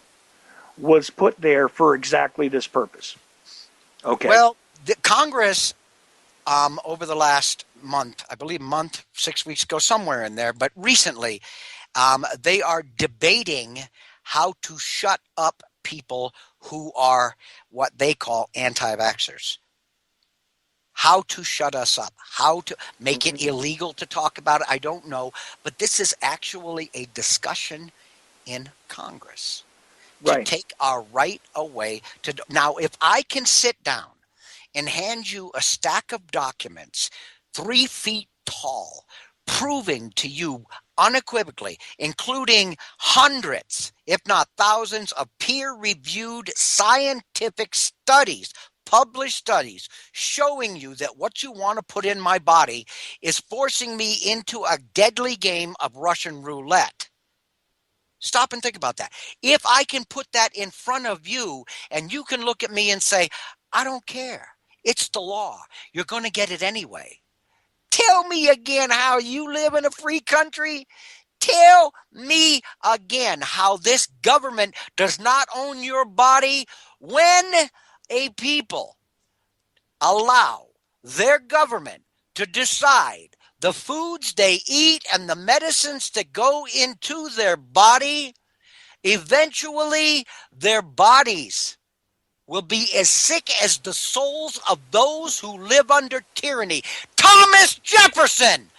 was put there for exactly this purpose. Okay. Well, the Congress, over the last month, 6 weeks ago, somewhere in there, but recently, they are debating how to shut up people who are what they call anti-vaxxers. How to shut us up, how to make it illegal to talk about it, I don't know. But this is actually a discussion in Congress to Right. take our right away. Now, if I can sit down and hand you a stack of documents 3 feet tall, proving to you unequivocally, including hundreds, if not thousands, of peer-reviewed scientific studies, published studies, showing you that what you want to put in my body is forcing me into a deadly game of Russian roulette. Stop and think about that. If I can put that in front of you and you can look at me and say, I don't care, it's the law, you're going to get it anyway. Tell me again how you live in a free country. Tell me again how this government does not own your body when a people allow their government to decide the foods they eat and the medicines that go into their body. Eventually, their bodies will be as sick as the souls of those who live under tyranny. Thomas Jefferson,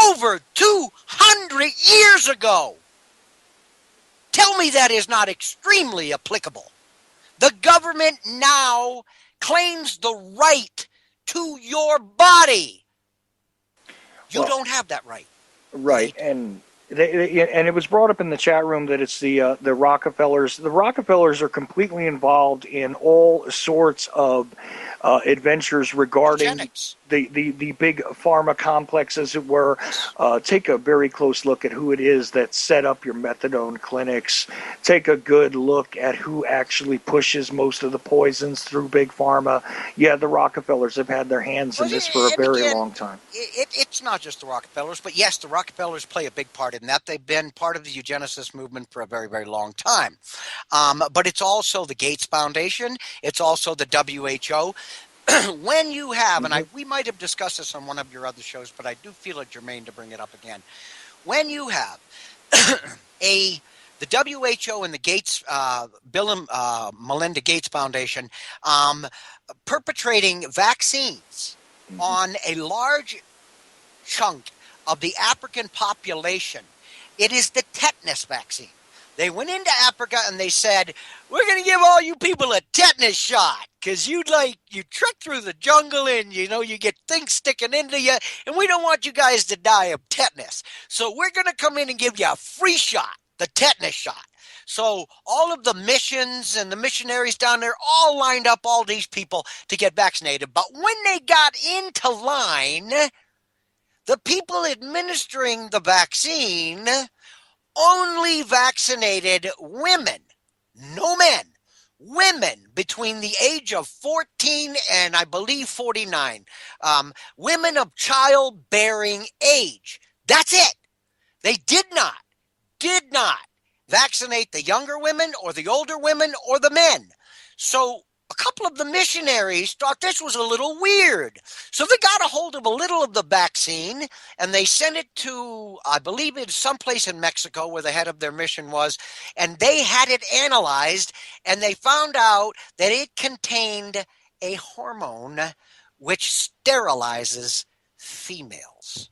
over 200 years ago. Tell me that is not extremely applicable. The government now claims the right to your body. You don't have that right. Right, and and it was brought up in the chat room that it's the Rockefellers. The Rockefellers are completely involved in all sorts of adventures regarding Eugenics. the big pharma complex, as it were. Take a very close look at who it is that set up your methadone clinics. Take a good look at who actually pushes most of the poisons through big pharma. Yeah, the Rockefellers have had their hands in this for a very long time. It's not just the Rockefellers, but yes, the Rockefellers play a big part in that. They've been part of the eugenicist movement for a very, very long time. But it's also the Gates Foundation. It's also the WHO. When you have, and we might have discussed this on one of your other shows, but I do feel it germane to bring it up again. When you have the WHO and the Gates, Bill and Melinda Gates Foundation perpetrating vaccines on a large chunk of the African population, it is the tetanus vaccine. They went into Africa and they said, we're going to give all you people a tetanus shot because you trek through the jungle and, you get things sticking into you, and we don't want you guys to die of tetanus. So we're going to come in and give you a free shot, the tetanus shot. So all of the missions and the missionaries down there all lined up all these people to get vaccinated. But when they got into line, the people administering the vaccine only vaccinated women, no men, women between the age of 14 and I believe 49, women of childbearing age. That's it. They did not vaccinate the younger women or the older women or the men. So a couple of the missionaries thought this was a little weird. So they got a hold of a little of the vaccine and they sent it to, I believe it's someplace in Mexico where the head of their mission was, and they had it analyzed and they found out that it contained a hormone which sterilizes females.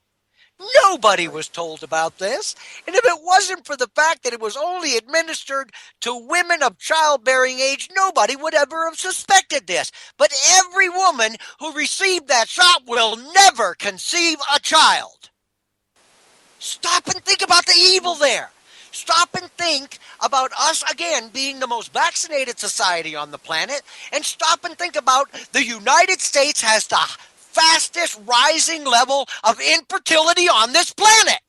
Nobody was told about this. And if it wasn't for the fact that it was only administered to women of childbearing age, nobody would ever have suspected this. But every woman who received that shot will never conceive a child. Stop and think about the evil there. Stop and think about us, again, being the most vaccinated society on the planet. And stop and think about the United States has the fastest rising level of infertility on this planet.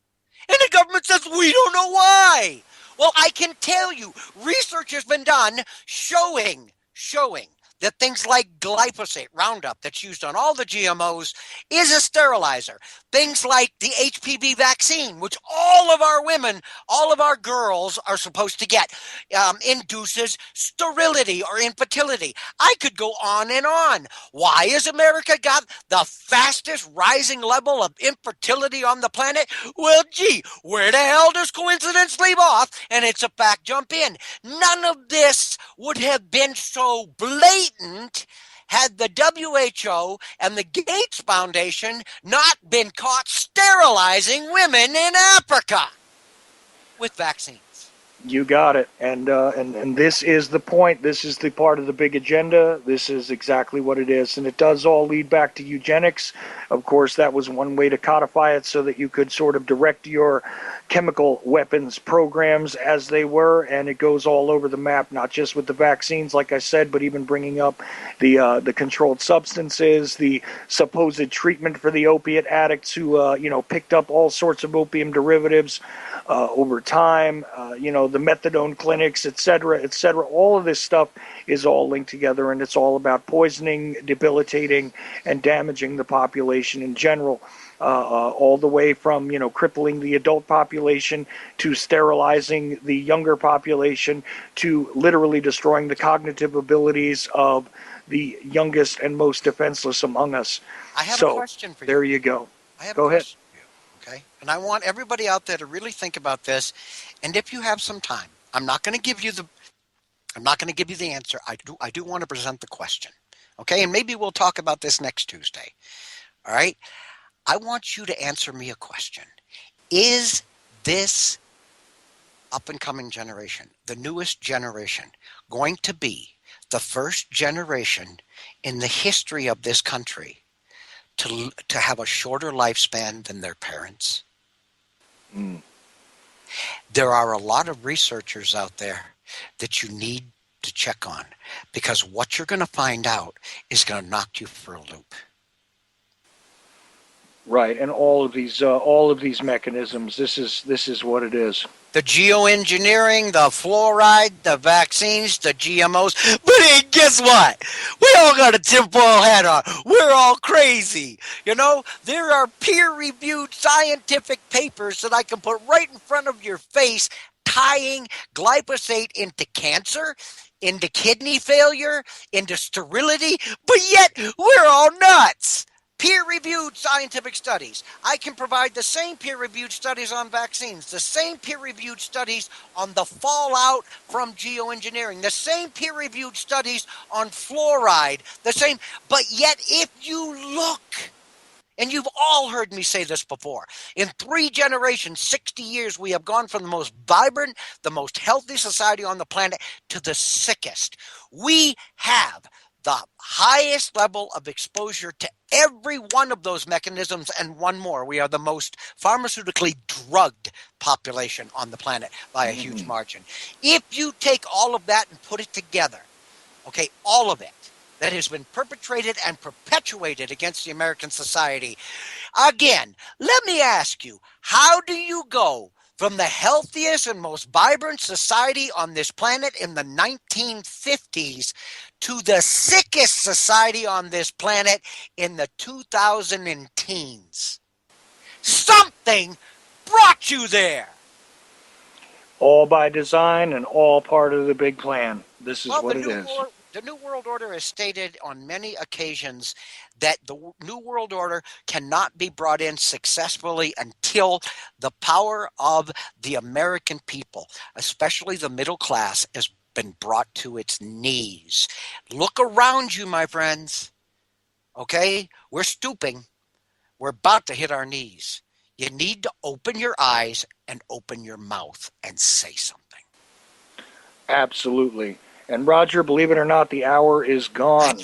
And the government says, we don't know why. Well, I can tell you, research has been done showing that things like glyphosate, Roundup, that's used on all the GMOs, is a sterilizer. Things like the HPV vaccine, which all of our women, all of our girls are supposed to get, induces sterility or infertility. I could go on and on. Why has America got the fastest rising level of infertility on the planet? Well, gee, where the hell does coincidence leave off? And it's a fact, jump in. None of this would have been so blatant had the WHO and the Gates Foundation not been caught sterilizing women in Africa with vaccines. You got it. And this is the point. This is the part of the big agenda. This is exactly what it is. And it does all lead back to eugenics. Of course, that was one way to codify it so that you could sort of direct your chemical weapons programs as they were. And it goes all over the map, not just with the vaccines, like I said, but even bringing up the controlled substances, the supposed treatment for the opiate addicts who, picked up all sorts of opium derivatives over time, the methadone clinics, et cetera, all of this stuff is all linked together, and it's all about poisoning, debilitating, and damaging the population in general, all the way from, crippling the adult population to sterilizing the younger population to literally destroying the cognitive abilities of the youngest and most defenseless among us. I have a question for you. There you go. Go ahead. Okay, and I want everybody out there to really think about this. And if you have some time, I'm not going to give you the answer. I do want to present the question. Okay, and maybe we'll talk about this next Tuesday. All right, I want you to answer me a question. Is this up and coming generation, the newest generation, going to be the first generation in the history of this country to have a shorter lifespan than their parents? There are a lot of researchers out there that you need to check on, because what you're going to find out is going to knock you for a loop. Right, and all of these mechanisms. This is what it is. The geoengineering, the fluoride, the vaccines, the GMOs. But hey, guess what? We all got a tinfoil hat on. We're all crazy. There are peer-reviewed scientific papers that I can put right in front of your face tying glyphosate into cancer, into kidney failure, into sterility, but yet we're all nuts. Peer-reviewed scientific studies. I can provide the same peer-reviewed studies on vaccines, the same peer-reviewed studies on the fallout from geoengineering, the same peer-reviewed studies on fluoride, but yet if you look, and you've all heard me say this before, in 3 generations, 60 years, we have gone from the most vibrant, the most healthy society on the planet to the sickest. We have the highest level of exposure to every one of those mechanisms and one more. We are the most pharmaceutically drugged population on the planet by a huge margin. If you take all of that and put it together, okay, all of it that has been perpetrated and perpetuated against the American society, again, let me ask you, how do you go from the healthiest and most vibrant society on this planet in the 1950s to the sickest society on this planet in the 2010s? Something brought you there. All by design and all part of the big plan. This is what it is. The New World Order has stated on many occasions that the New World Order cannot be brought in successfully until the power of the American people, especially the middle class, has been brought to its knees. Look around you, my friends. Okay? We're stooping. We're about to hit our knees. You need to open your eyes and open your mouth and say something. Absolutely. And Roger, believe it or not, the hour is gone.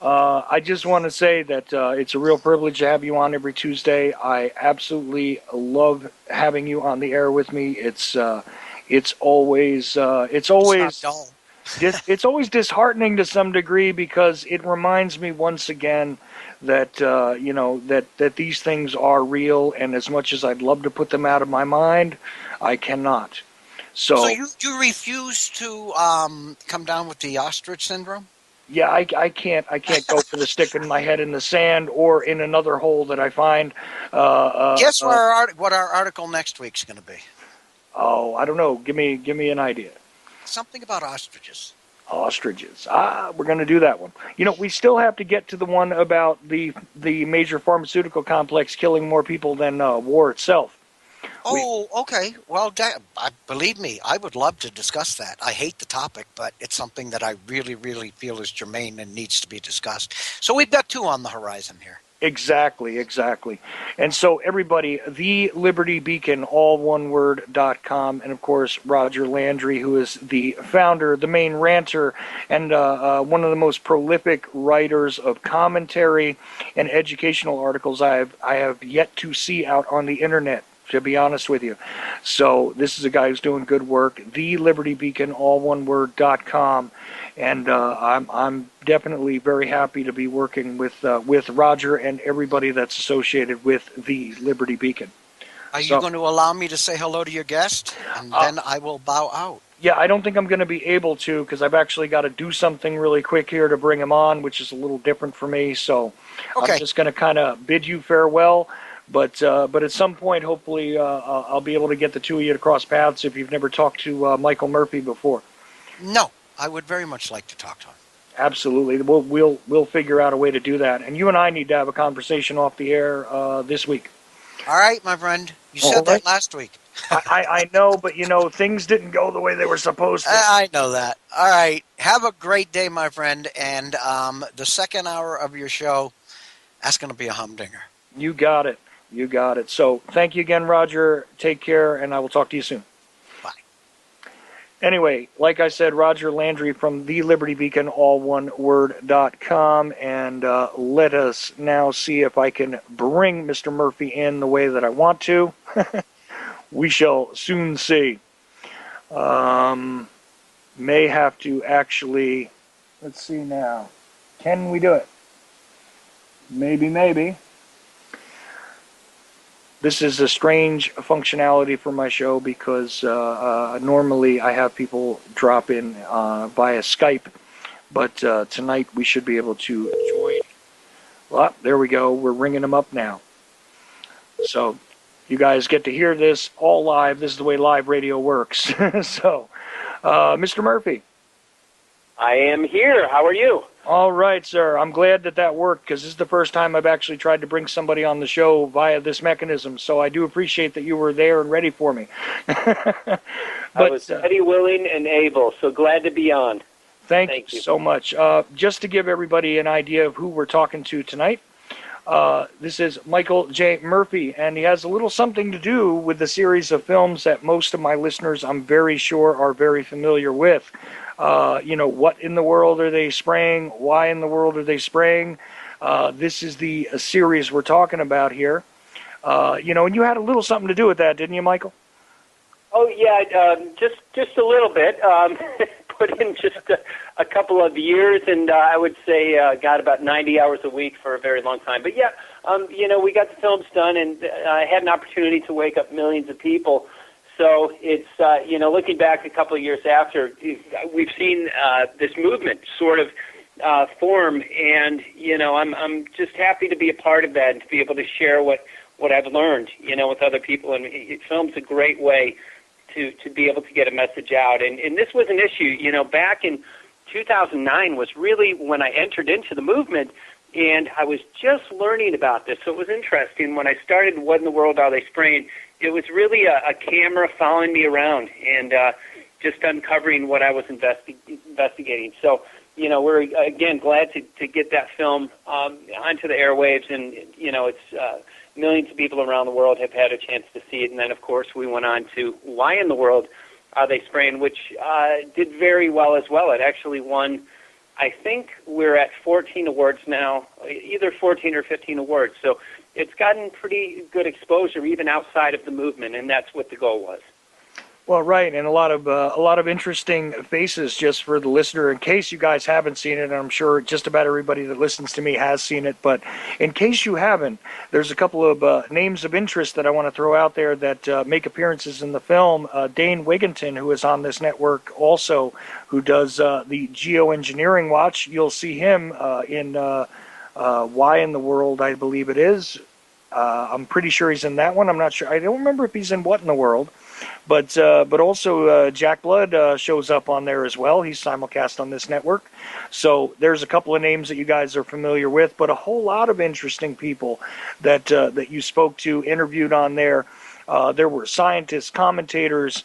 I just want to say that it's a real privilege to have you on every Tuesday. I absolutely love having you on the air with me. It's always disheartening to some degree, because it reminds me once again that that these things are real, and as much as I'd love to put them out of my mind, I cannot. So So, you refuse to come down with the ostrich syndrome? yeah, I can't go for the sticking my head in the sand or in another hole that I find. Guess what our article next week's going to be? Oh, I don't know. Give me an idea. Something about ostriches. Ostriches. We're going to do that one. We still have to get to the one about the major pharmaceutical complex killing more people than war itself. We Oh, okay. Well, believe me, I would love to discuss that. I hate the topic, but it's something that I really, really feel is germane and needs to be discussed. So we've got two on the horizon here. Exactly. And so everybody, the Liberty Beacon, all one word.com, and of course Roger Landry, who is the founder, the main ranter, and one of the most prolific writers of commentary and educational articles I have yet to see out on the internet, to be honest with you. So this is a guy who's doing good work. The Liberty Beacon, all one word.com. And I'm definitely very happy to be working with Roger and everybody that's associated with the Liberty Beacon. Are you So, going to allow me to say hello to your guest? And then I will bow out. yeah, I don't think I'm going to be able to because I've actually got to do something really quick here to bring him on, which is a little different for me. So I'm Okay. just going to kind of bid you farewell. But at some point, hopefully, I'll be able to get the two of you to cross paths if you've never talked to Michael Murphy before. No, I would very much like to talk to him. Absolutely, we'll figure out a way to do that. And you and I need to have a conversation off the air this week. All right, my friend. You All said right. that last week. I know, but things didn't go the way they were supposed to. I know that. All right. Have a great day, my friend. And the second hour of your show, that's going to be a humdinger. You got it. You got it. So thank you again, Roger. Take care, and I will talk to you soon. Bye. Anyway, like I said, Roger Landry from the Liberty Beacon, all one word.com, and let us now see if I can bring Mr. Murphy in the way that I want to. We shall soon see. May have to actually, let's see now. Can we do it? Maybe. This is a strange functionality for my show because normally I have people drop in via Skype, but tonight we should be able to join. Well, there we go. We're ringing them up now. So you guys get to hear this all live. This is the way live radio works. So, Mr. Murphy. I am here. How are you? All right, sir. I'm glad that worked because this is the first time I've actually tried to bring somebody on the show via this mechanism. So I do appreciate that you were there and ready for me. I was ready, willing, and able. So glad to be on. Thank you so much. Just to give everybody an idea of who we're talking to tonight, this is Michael J. Murphy, and he has a little something to do with the series of films that most of my listeners, I'm very sure, are very familiar with. What in the world are they spraying? Why in the world are they spraying? This is the series we're talking about here. And you had a little something to do with that, didn't you, Michael? Oh, yeah, just a little bit. Put in just a couple of years, and I would say got about 90 hours a week for a very long time. But, yeah, we got the films done, and I had an opportunity to wake up millions of people. So it's, looking back a couple of years after, we've seen this movement sort of form, and, I'm just happy to be a part of that and to be able to share what I've learned, with other people. And film's a great way to be able to get a message out. And this was an issue, back in 2009 was really when I entered into the movement, and I was just learning about this. So it was interesting. When I started What in the World Are They Spraying, it was really a camera following me around and just uncovering what I was investigating. So, we're, again, glad to get that film onto the airwaves, and, it's millions of people around the world have had a chance to see it. And then, of course, we went on to Why in the World Are They Spraying, which did very well as well. It actually won, I think we're at 14 awards now, either 14 or 15 awards. So it's gotten pretty good exposure even outside of the movement, and that's what the goal was. Well, right, and a lot of interesting faces just for the listener. In case you guys haven't seen it, and I'm sure just about everybody that listens to me has seen it, but in case you haven't, there's a couple of names of interest that I want to throw out there that make appearances in the film. Dane Wigington, who is on this network, also who does the Geoengineering Watch. You'll see him in Why in the World, I believe it is. I'm pretty sure he's in that one. I'm not sure. I don't remember if he's in What in the World. But also Jack Blood shows up on there as well. He's simulcast on this network. So there's a couple of names that you guys are familiar with, but a whole lot of interesting people that you spoke to, interviewed on there. There were scientists, commentators,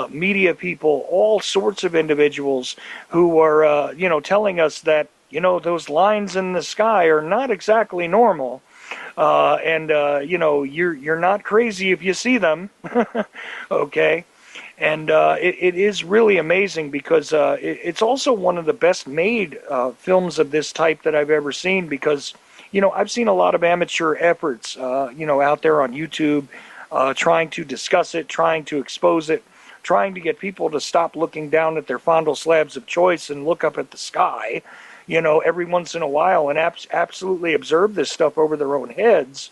media people, all sorts of individuals who were, telling us that, those lines in the sky are not exactly normal. You're not crazy if you see them. Okay. And it is really amazing because it's also one of the best made films of this type that I've ever seen because, I've seen a lot of amateur efforts, out there on YouTube trying to discuss it, trying to expose it, trying to get people to stop looking down at their fondle slabs of choice and look up at the sky, every once in a while and absolutely observe this stuff over their own heads.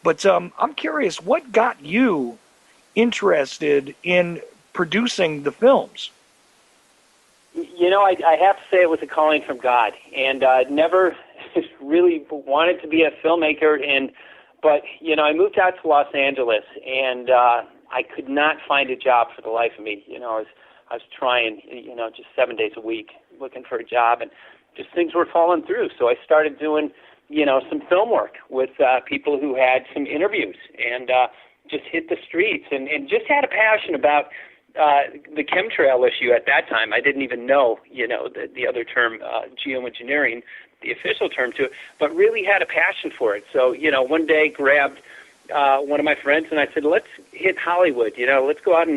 But I'm curious, what got you interested in producing the films? I have to say it was a calling from God, and never really wanted to be a filmmaker. But I moved out to Los Angeles, and I could not find a job for the life of me. I was trying, just 7 days a week, looking for a job, and just things were falling through. So I started doing, some film work with people who had some interviews, and just hit the streets, and just had a passion about the chemtrail issue at that time. I didn't even know, the other term, geoengineering, the official term to it, but really had a passion for it. So, one day grabbed one of my friends and I said, let's hit Hollywood, let's go out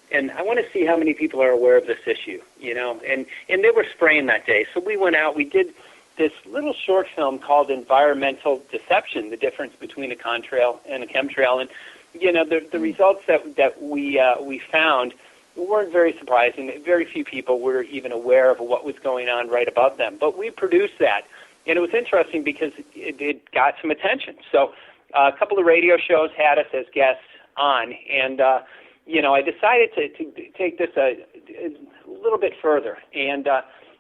and I want to see how many people are aware of this issue, and they were spraying that day. So we went out, we did this little short film called Environmental Deception, the difference between a contrail and a chemtrail. And, the results that we found weren't very surprising. Very few people were even aware of what was going on right above them. But we produced that. And it was interesting because it got some attention. So a couple of radio shows had us as guests on. And, I decided to take this a little bit further. And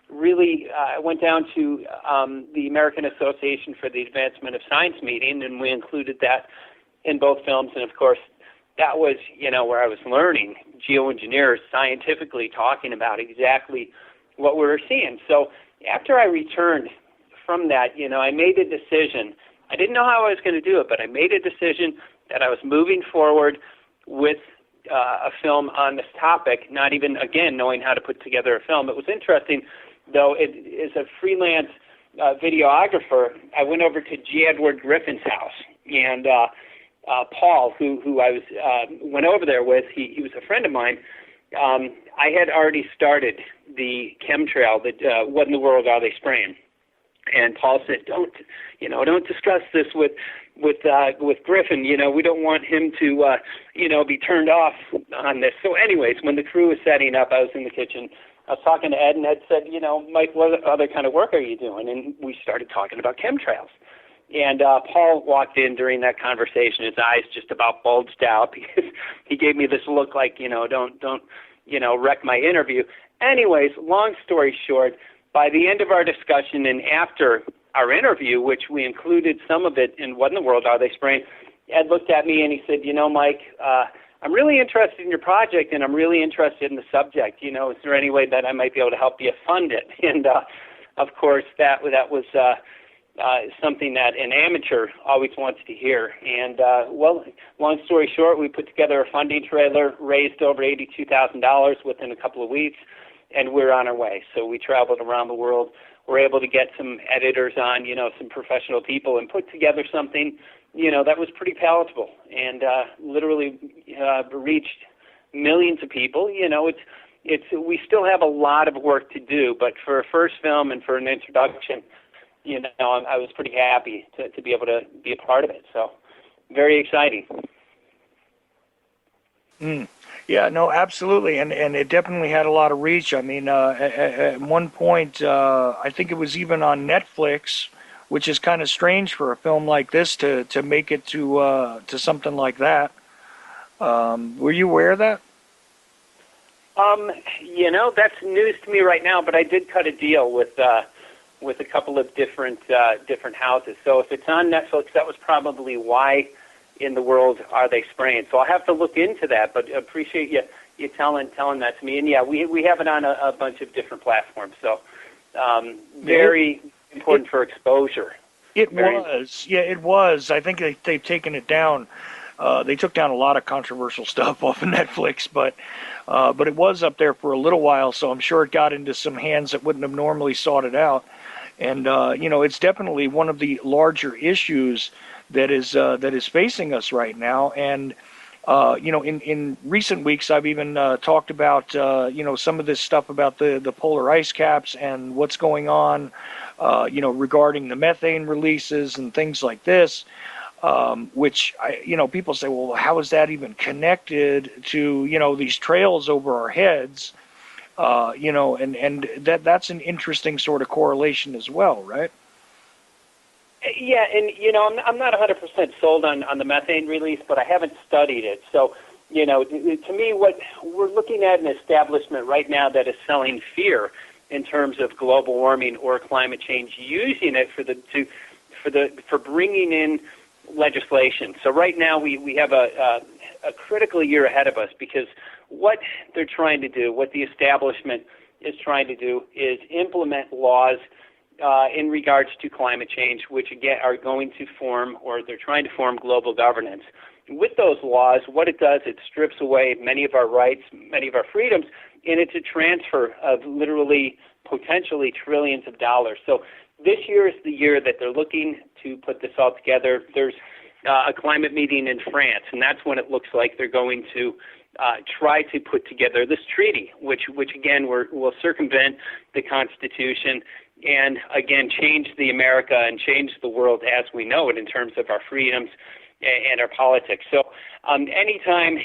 really, I went down to the American Association for the Advancement of Science meeting, and we included that in both films. And, of course, that was, where I was learning geoengineers scientifically talking about exactly what we were seeing. So after I returned from that, I made a decision. I didn't know how I was going to do it, but I made a decision that I was moving forward with a film on this topic, not even, again, knowing how to put together a film. It was interesting, though, as a freelance videographer, I went over to G. Edward Griffin's house, and Paul, who I went over there with, he was a friend of mine. I had already started the chemtrail, what in the world are they spraying? And Paul said, don't discuss this with Griffin. We don't want him to, be turned off on this. So anyways, when the crew was setting up, I was in the kitchen. I was talking to Ed, and Ed said, Mike, what other kind of work are you doing? And we started talking about chemtrails. And Paul walked in during that conversation. His eyes just about bulged out because he gave me this look like, don't wreck my interview. Anyways, long story short, by the end of our discussion and after our interview, which we included some of it in What in the World Are They Spraying, Ed looked at me and he said, Mike, I'm really interested in your project and I'm really interested in the subject. Is there any way that I might be able to help you fund it? And, of course, that was something that an amateur always wants to hear. And, long story short, we put together a funding trailer, raised over $82,000 within a couple of weeks, and we're on our way. So we traveled around the world. We're able to get some editors on, some professional people, and put together something, that was pretty palatable and literally reached millions of people. We still have a lot of work to do, but for a first film and for an introduction, I was pretty happy to be able to be a part of it. So very exciting. Yeah, no, absolutely, and it definitely had a lot of reach. I mean, at one point, I think it was even on Netflix, which is kind of strange for a film like this to make it to something like that. Were you aware of that? That's news to me right now. But I did cut a deal with a couple of different houses. So if it's on Netflix, that was probably why in the world are they spraying. So I'll have to look into that. But appreciate you telling that to me. And yeah, we have it on a bunch of different platforms. So very important for exposure. It was, yeah, it was. I think they've taken it down. They took down a lot of controversial stuff off of Netflix, but it was up there for a little while. So I'm sure it got into some hands that wouldn't have normally sought it out. And it's definitely one of the larger issues that is facing us right now. And in recent weeks, I've even talked about some of this stuff about the polar ice caps and what's going on, regarding the methane releases and things like this. Which people say, well, how is that even connected to these trails over our heads? And that's an interesting sort of correlation as well, right? Yeah, and I'm not 100% sold on the methane release, but I haven't studied it. So, to me, what we're looking at an establishment right now that is selling fear in terms of global warming or climate change, using it for bringing in legislation. So right now we have a critical year ahead of us, because what they're trying to do, what the establishment is trying to do, is implement laws in regards to climate change, which again are going to form, or they're trying to form, global governance. With those laws, what it does, it strips away many of our rights, many of our freedoms, and it's a transfer of literally, potentially trillions of dollars. So this year is the year that they're looking to put this all together. There's a climate meeting in France, and that's when it looks like they're going to try to put together this treaty, which again will circumvent the Constitution and again change the America and change the world as we know it in terms of our freedoms and our politics. So anytime,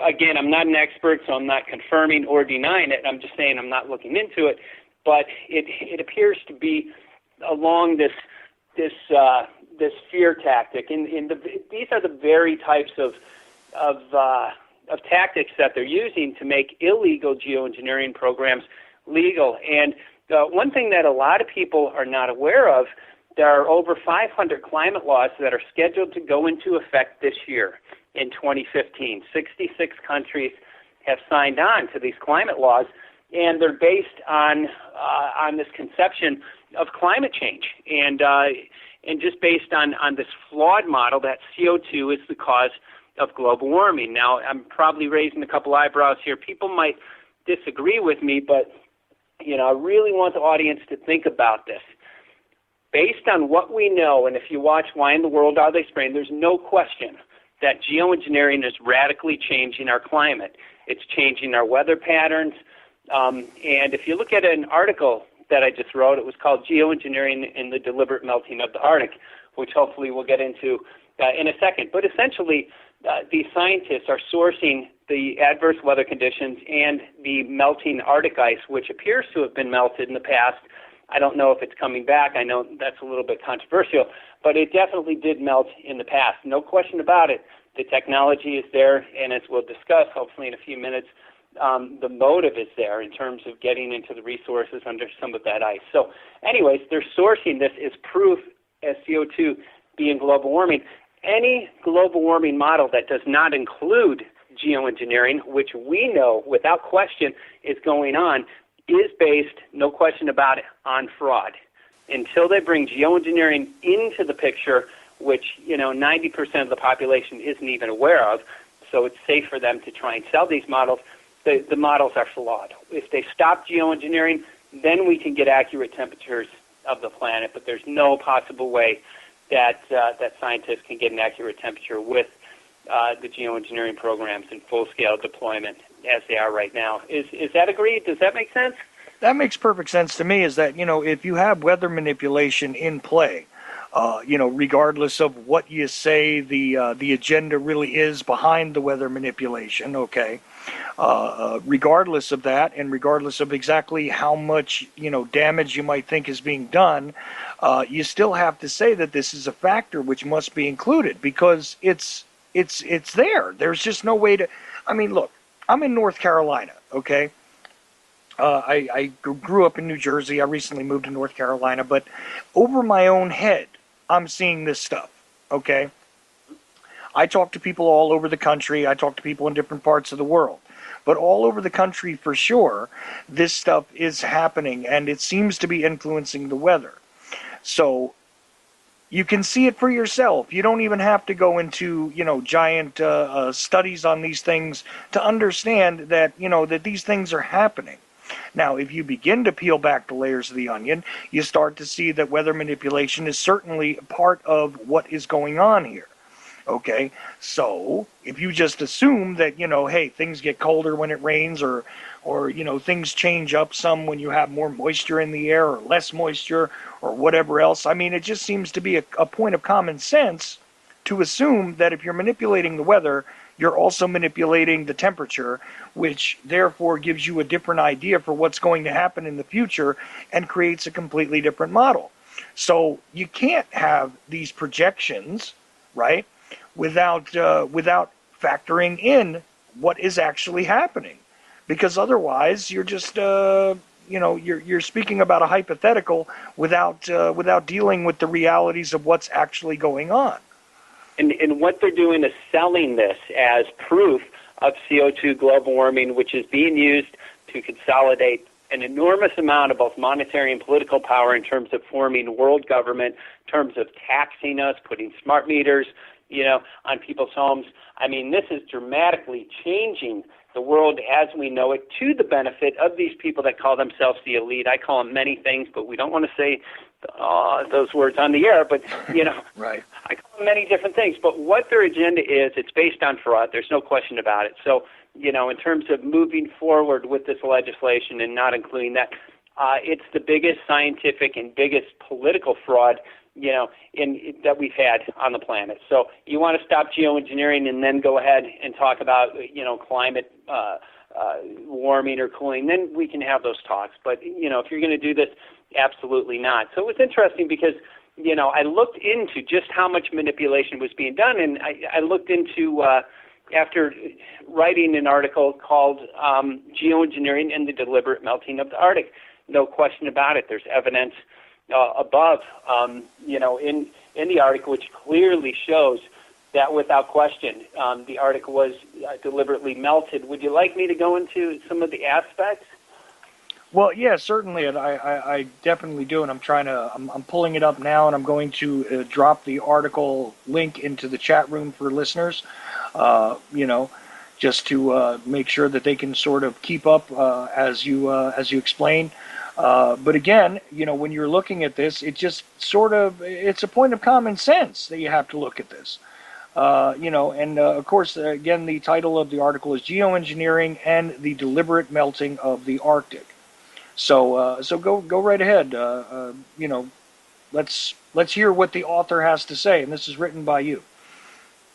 again, I'm not an expert, so I'm not confirming or denying it. I'm just saying I'm not looking into it, but it appears to be along this fear tactic, and these are the very types of tactics that they're using to make illegal geoengineering programs legal. And one thing that a lot of people are not aware of, there are over 500 climate laws that are scheduled to go into effect this year in 2015. 66 countries have signed on to these climate laws, and they're based on this conception of climate change, and just based on this flawed model that CO2 is the cause of global warming. Now, I'm probably raising a couple eyebrows here. People might disagree with me, but I really want the audience to think about this. Based on what we know, and if you watch Why in the World Are They Spraying, there's no question that geoengineering is radically changing our climate. It's changing our weather patterns. And if you look at an article that I just wrote, it was called Geoengineering in the Deliberate Melting of the Arctic, which hopefully we'll get into in a second. But essentially, these scientists are sourcing the adverse weather conditions and the melting Arctic ice, which appears to have been melted in the past. I don't know if it's coming back. I know that's a little bit controversial, but it definitely did melt in the past. No question about it. The technology is there, and as we'll discuss, hopefully in a few minutes, the motive is there in terms of getting into the resources under some of that ice. So anyways, they're sourcing this as proof as CO2 being global warming. Any global warming model that does not include geoengineering, which we know without question is going on, is based, no question about it, on fraud. Until they bring geoengineering into the picture, which 90% of the population isn't even aware of, so it's safe for them to try and sell these models. The models are flawed. If they stop geoengineering, then we can get accurate temperatures of the planet, but there's no possible way that scientists can get an accurate temperature with the geoengineering programs in full-scale deployment as they are right now. Is that agreed? Does that make sense? That makes perfect sense to me, is that, if you have weather manipulation in play, regardless of what you say the agenda really is behind the weather manipulation, okay, Regardless of that, and regardless of exactly how much damage you might think is being done, you still have to say that this is a factor which must be included because it's there. There's just no way to. I mean, look, I'm in North Carolina, okay. I grew up in New Jersey. I recently moved to North Carolina, but over my own head, I'm seeing this stuff, okay? I talk to people all over the country. I talk to people in different parts of the world. But all over the country, for sure, this stuff is happening, and it seems to be influencing the weather. So you can see it for yourself. You don't even have to go into, giant studies on these things to understand that, that these things are happening. Now, if you begin to peel back the layers of the onion, you start to see that weather manipulation is certainly part of what is going on here. Okay, so if you just assume that, hey, things get colder when it rains, or things change up some when you have more moisture in the air or less moisture or whatever else, I mean, it just seems to be a point of common sense to assume that if you're manipulating the weather, you're also manipulating the temperature, which therefore gives you a different idea for what's going to happen in the future and creates a completely different model. So you can't have these projections, right, without factoring in what is actually happening, because otherwise you're just you're speaking about a hypothetical without dealing with the realities of what's actually going on. And what they're doing is selling this as proof of CO2 global warming, which is being used to consolidate an enormous amount of both monetary and political power in terms of forming world government, in terms of taxing us, putting smart meters, on people's homes. I mean, this is dramatically changing the world as we know it to the benefit of these people that call themselves the elite. I call them many things, but we don't want to say those words on the air, but, Right. I call them many different things. But what their agenda is, it's based on fraud. There's no question about it. So, in terms of moving forward with this legislation and not including that, it's the biggest scientific and biggest political fraud that we've had on the planet. So you want to stop geoengineering and then go ahead and talk about, climate warming or cooling, then we can have those talks. But, if you're going to do this, absolutely not. So it was interesting because, I looked into just how much manipulation was being done, and I looked into, after writing an article called Geoengineering and the Deliberate Melting of the Arctic. No question about it. There's evidence above, in the article, which clearly shows that without question, the Arctic was deliberately melted. Would you like me to go into some of the aspects? Well, yeah, certainly, and I definitely do, and I'm pulling it up now, and I'm going to drop the article link into the chat room for listeners, just to make sure that they can sort of keep up as you explain. But again, when you're looking at this, it just it's a point of common sense that you have to look at this. And of course, again, the title of the article is Geoengineering and the Deliberate Melting of the Arctic. So go right ahead. Let's hear what the author has to say, and this is written by you.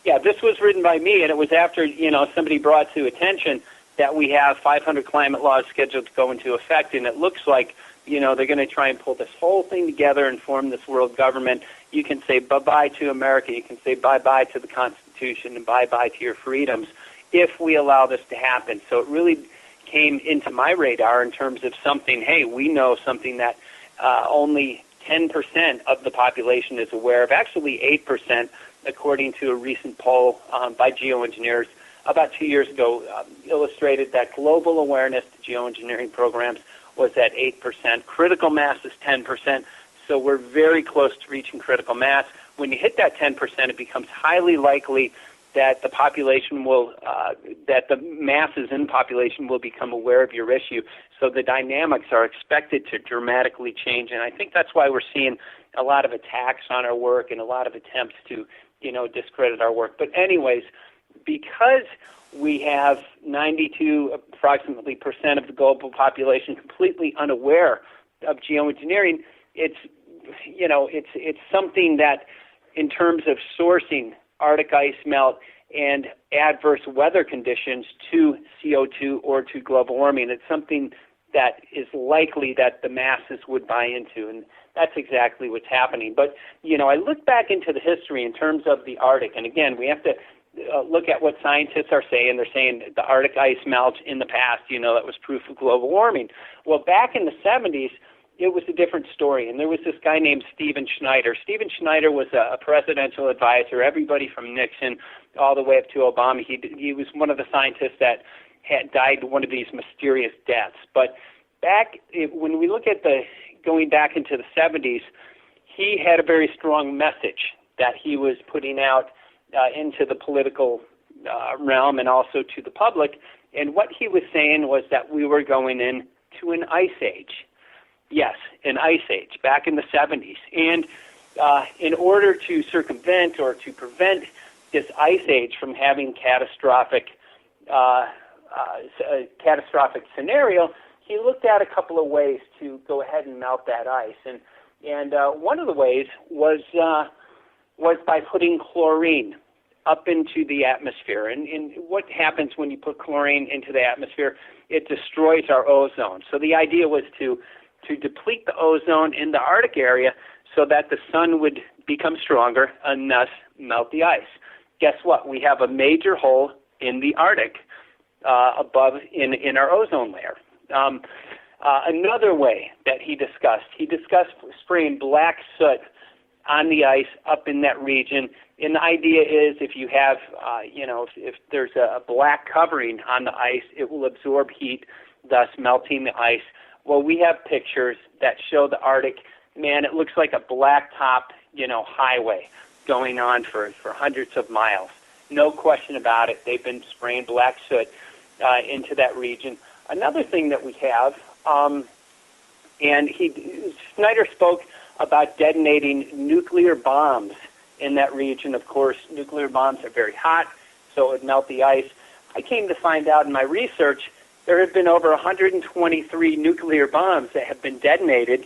Yeah, this was written by me, and it was after somebody brought to attention that we have 500 climate laws scheduled to go into effect, and it looks like, they're going to try and pull this whole thing together and form this world government. You can say bye-bye to America, you can say bye-bye to the Constitution, and bye-bye to your freedoms if we allow this to happen. So it really came into my radar in terms of something, hey, we know something that only 10% of the population is aware of, actually 8%, according to a recent poll by geoengineers about 2 years ago, illustrated that global awareness to geoengineering programs was at 8%. Critical mass is 10%, so we're very close to reaching critical mass. When you hit that 10%, it becomes highly likely that the population will, that the masses in the population will become aware of your issue. So the dynamics are expected to dramatically change, and I think that's why we're seeing a lot of attacks on our work and a lot of attempts to, discredit our work. But anyways, because we have 92 approximately percent of the global population completely unaware of geoengineering, it's something that in terms of sourcing Arctic ice melt and adverse weather conditions to CO2 or to global warming. It's something that is likely that the masses would buy into, and that's exactly what's happening. But, I look back into the history in terms of the Arctic, and again, we have to look at what scientists are saying. They're saying the Arctic ice melts in the past, that was proof of global warming. Well, back in the 70s, it was a different story, and there was this guy named Stephen Schneider. Stephen Schneider was a presidential advisor, everybody from Nixon all the way up to Obama. He was one of the scientists that had died one of these mysterious deaths. But when we look at going back into the 70s, he had a very strong message that he was putting out into the political realm and also to the public. And what he was saying was that we were going into an ice age. Yes, an ice age back in the 70s. And in order to circumvent or to prevent this ice age from having catastrophic scenario, he looked at a couple of ways to go ahead and melt that ice. And one of the ways was by putting chlorine up into the atmosphere. And what happens when you put chlorine into the atmosphere? It destroys our ozone. So the idea was to deplete the ozone in the Arctic area so that the sun would become stronger and thus melt the ice. Guess what? We have a major hole in the Arctic above in our ozone layer. Another way that he discussed spraying black soot on the ice up in that region. And the idea is if you have, if there's a black covering on the ice, it will absorb heat, thus melting the ice. Well, we have pictures that show the Arctic. Man, it looks like a blacktop, highway going on for hundreds of miles. No question about it. They've been spraying black soot into that region. Another thing that we have, and Snyder spoke about detonating nuclear bombs in that region. Of course, nuclear bombs are very hot, so it would melt the ice. I came to find out in my research there have been over 123 nuclear bombs that have been detonated,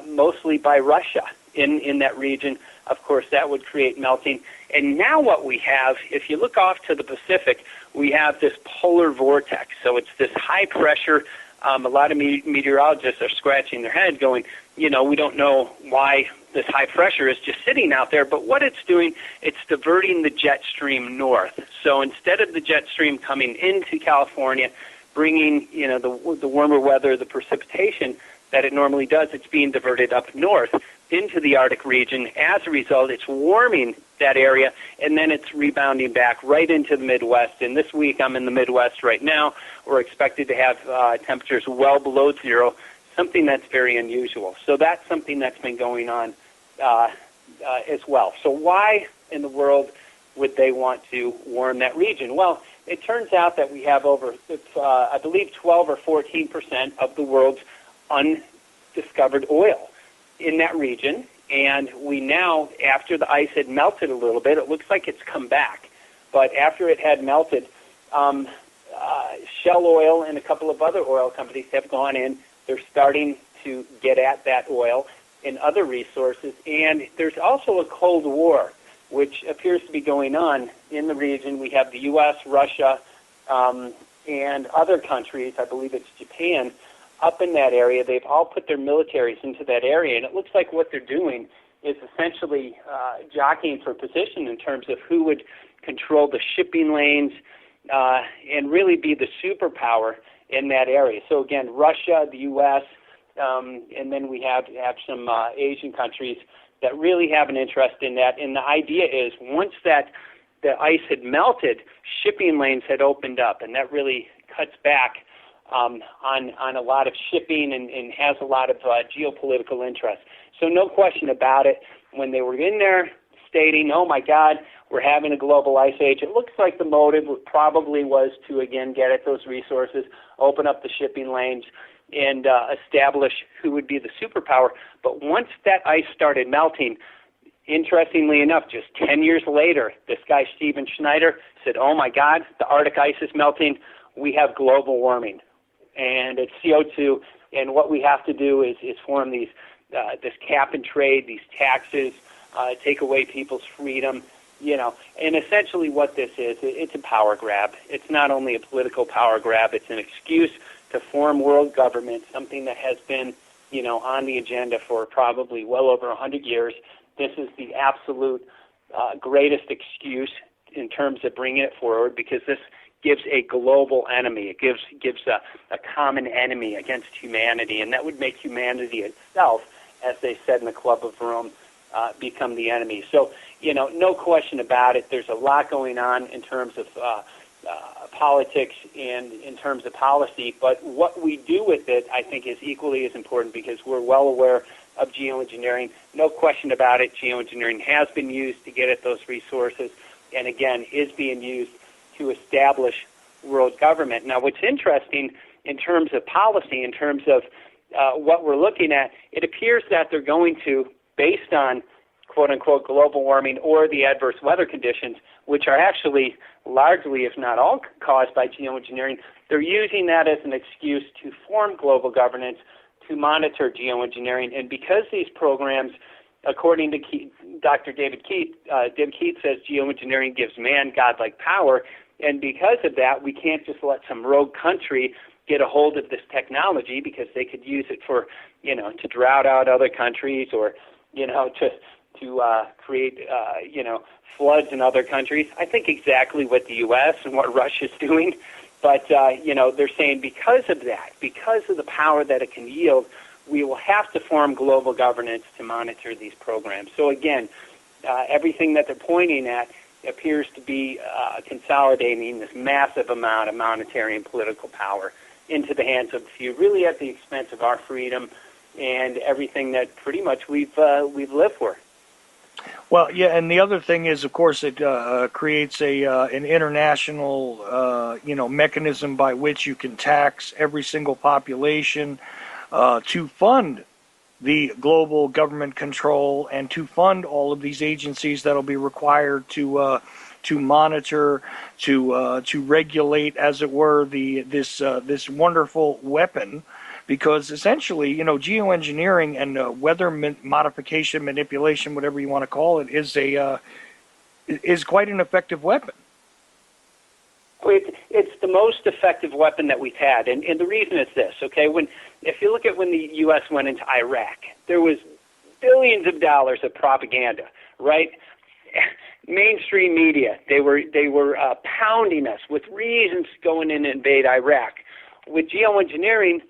mostly by Russia in that region. Of course, that would create melting. And now what we have, if you look off to the Pacific, we have this polar vortex. So it's this high pressure. A lot of meteorologists are scratching their head going, we don't know why this high pressure is just sitting out there. But what it's doing, it's diverting the jet stream north. So instead of the jet stream coming into California, bringing, the warmer weather, the precipitation that it normally does, it's being diverted up north into the Arctic region. As a result, it's warming that area, and then it's rebounding back right into the Midwest. And this week, I'm in the Midwest right now. We're expected to have temperatures well below zero, something that's very unusual. So that's something that's been going on as well. So why in the world would they want to warm that region? Well, it turns out that we have over, I believe, 12 or 14% of the world's undiscovered oil in that region. And we now, after the ice had melted a little bit, it looks like it's come back. But after it had melted, Shell Oil and a couple of other oil companies have gone in. They're starting to get at that oil and other resources. And there's also a Cold War, which appears to be going on in the region. We have the U.S., Russia, and other countries, I believe it's Japan, up in that area. They've all put their militaries into that area, and it looks like what they're doing is essentially jockeying for position in terms of who would control the shipping lanes and really be the superpower in that area. So again, Russia, the U.S., and then we have some Asian countries that really have an interest in that. And the idea is once that the ice had melted, shipping lanes had opened up, and that really cuts back on a lot of shipping and has a lot of geopolitical interest. So no question about it, when they were in there stating, oh my God, we're having a global ice age, it looks like the motive probably was to, again, get at those resources, open up the shipping lanes, and establish who would be the superpower. But once that ice started melting, interestingly enough, just 10 years later, this guy, Stephen Schneider, said, oh my God, the Arctic ice is melting. We have global warming, and it's CO2. And what we have to do is form these this cap and trade, these taxes, take away people's freedom, And essentially what this is, it's a power grab. It's not only a political power grab, it's an excuse to form world government, something that has been, on the agenda for probably well over 100 years. This is the absolute greatest excuse in terms of bringing it forward, because this gives a global enemy. It gives a common enemy against humanity, and that would make humanity itself, as they said in the Club of Rome, become the enemy. So, no question about it. There's a lot going on in terms of politics and in terms of policy, but what we do with it, I think, is equally as important, because we're well aware of geoengineering. No question about it. Geoengineering has been used to get at those resources, and again, is being used to establish world government. Now, what's interesting in terms of policy, in terms of what we're looking at, it appears that they're going to, based on quote-unquote global warming or the adverse weather conditions, which are actually largely, if not all, caused by geoengineering, they're using that as an excuse to form global governance, to monitor geoengineering. And because these programs, according to Dr. David Keith says geoengineering gives man godlike power, and because of that, we can't just let some rogue country get a hold of this technology, because they could use it for, to drought out other countries, or, to create, floods in other countries. I think exactly what the U.S. and what Russia's doing. But, they're saying because of that, because of the power that it can yield, we will have to form global governance to monitor these programs. So, again, everything that they're pointing at appears to be consolidating this massive amount of monetary and political power into the hands of a few, really at the expense of our freedom and everything that pretty much we've lived for. Well, yeah, and the other thing is, of course, it creates an international, mechanism by which you can tax every single population to fund the global government control and to fund all of these agencies that'll be required to monitor, to regulate, as it were, this wonderful weapon. Because essentially, geoengineering and weather modification, manipulation, whatever you want to call it, is quite an effective weapon. It's the most effective weapon that we've had, and the reason is this. Okay, if you look at when the U.S. went into Iraq, there was billions of dollars of propaganda, right? Mainstream media, they were pounding us with reasons to go in and invade Iraq. With geoengineering,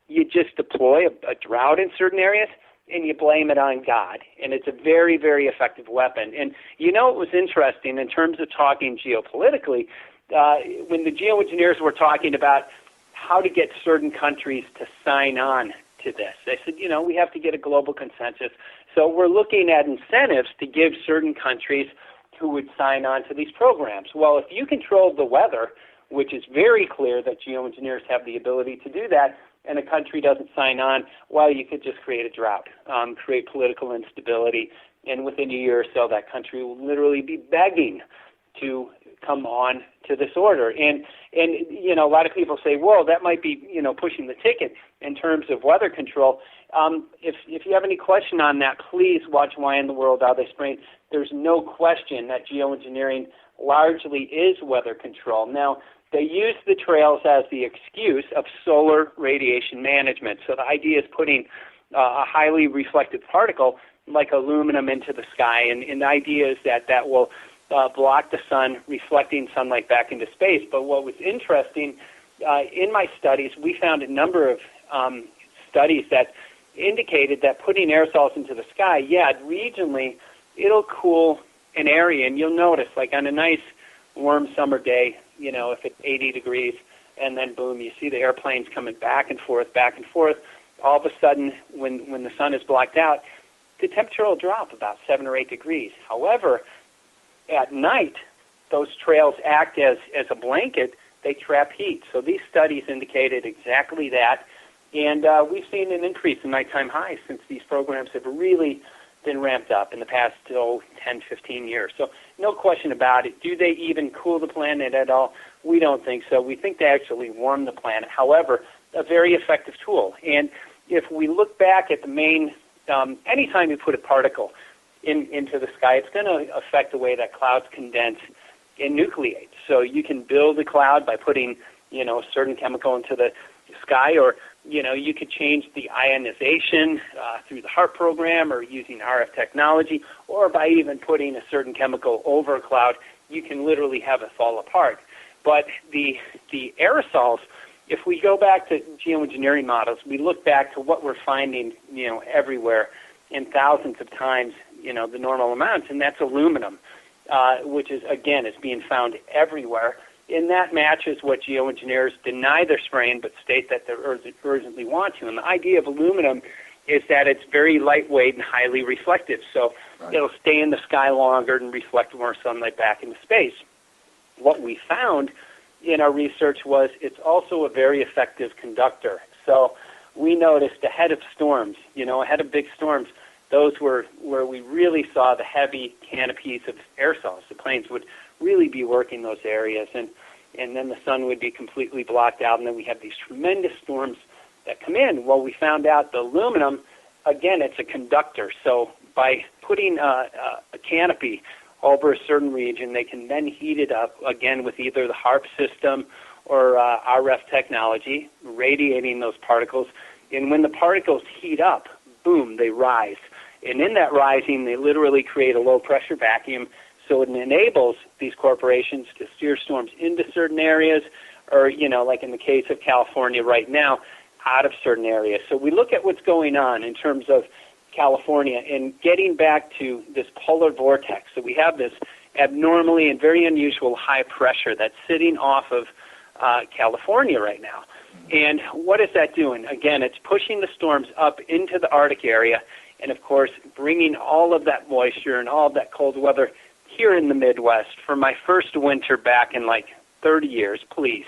you just deploy a drought in certain areas, and you blame it on God. And it's a very, very effective weapon. And it was interesting in terms of talking geopolitically, when the geoengineers were talking about how to get certain countries to sign on to this. They said, we have to get a global consensus. So we're looking at incentives to give certain countries who would sign on to these programs. Well, if you control the weather, which is very clear that geoengineers have the ability to do that, and a country doesn't sign on, well, you could just create a drought, create political instability, and within a year or so, that country will literally be begging to come on to this order. And a lot of people say, well, that might be, pushing the ticket in terms of weather control. If you have any question on that, please watch Why in the World Are They Spraying? There's no question that geoengineering largely is weather control. Now, they use the trails as the excuse of solar radiation management. So the idea is putting a highly reflective particle like aluminum into the sky, and the idea is that will block the sun, reflecting sunlight back into space. But what was interesting, in my studies, we found a number of studies that indicated that putting aerosols into the sky, regionally, it'll cool an area, and you'll notice, like on a nice warm summer day, if it's 80 degrees, and then boom, you see the airplanes coming back and forth, all of a sudden, when the sun is blocked out, the temperature will drop about 7 or 8 degrees. However, at night, those trails act as a blanket. They trap heat. So these studies indicated exactly that, and we've seen an increase in nighttime highs since these programs have really been ramped up in the past 10, 15 years. So no question about it. Do they even cool the planet at all? We don't think so. We think they actually warm the planet. However, a very effective tool. And if we look back at the main, anytime you put a particle into the sky, it's going to affect the way that clouds condense and nucleate. So you can build a cloud by putting, a certain chemical into the sky, or, you could change the ionization through the HARP program or using RF technology, or by even putting a certain chemical over a cloud, you can literally have it fall apart. But the aerosols, if we go back to geoengineering models, we look back to what we're finding, everywhere in thousands of times, the normal amounts, and that's aluminum, which is, again, is being found everywhere. And that matches what geoengineers deny they're spraying but state that they urgently want to. And the idea of aluminum is that it's very lightweight and highly reflective, so it'll stay in the sky longer and reflect more sunlight back into space. What we found in our research was it's also a very effective conductor. So we noticed ahead of storms, ahead of big storms, those were where we really saw the heavy canopies of aerosols. The planes would really be working those areas, and then the sun would be completely blocked out, and then we have these tremendous storms that come in. Well, we found out the aluminum, again, it's a conductor. So by putting a canopy over a certain region, they can then heat it up, again, with either the HARP system or RF technology, radiating those particles. And when the particles heat up, boom, they rise. And in that rising, they literally create a low-pressure vacuum, so it enables these corporations to steer storms into certain areas, or, like in the case of California right now, out of certain areas. So we look at what's going on in terms of California and getting back to this polar vortex. So we have this abnormally and very unusual high pressure that's sitting off of California right now. And what is that doing? Again, it's pushing the storms up into the Arctic area and, of course, bringing all of that moisture and all of that cold weather here in the Midwest. For my first winter back in like 30 years, please,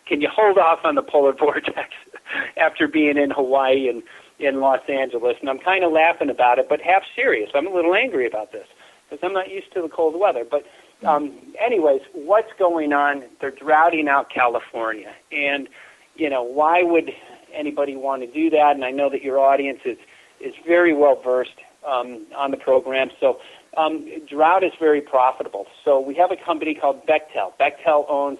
can you hold off on the polar vortex after being in Hawaii and in Los Angeles? And I'm kind of laughing about it, but half serious. I'm a little angry about this because I'm not used to the cold weather. But anyways, what's going on? They're droughting out California. And, why would anybody want to do that? And I know that your audience is very well versed on the program. So drought is very profitable. So we have a company called Bechtel. Bechtel owns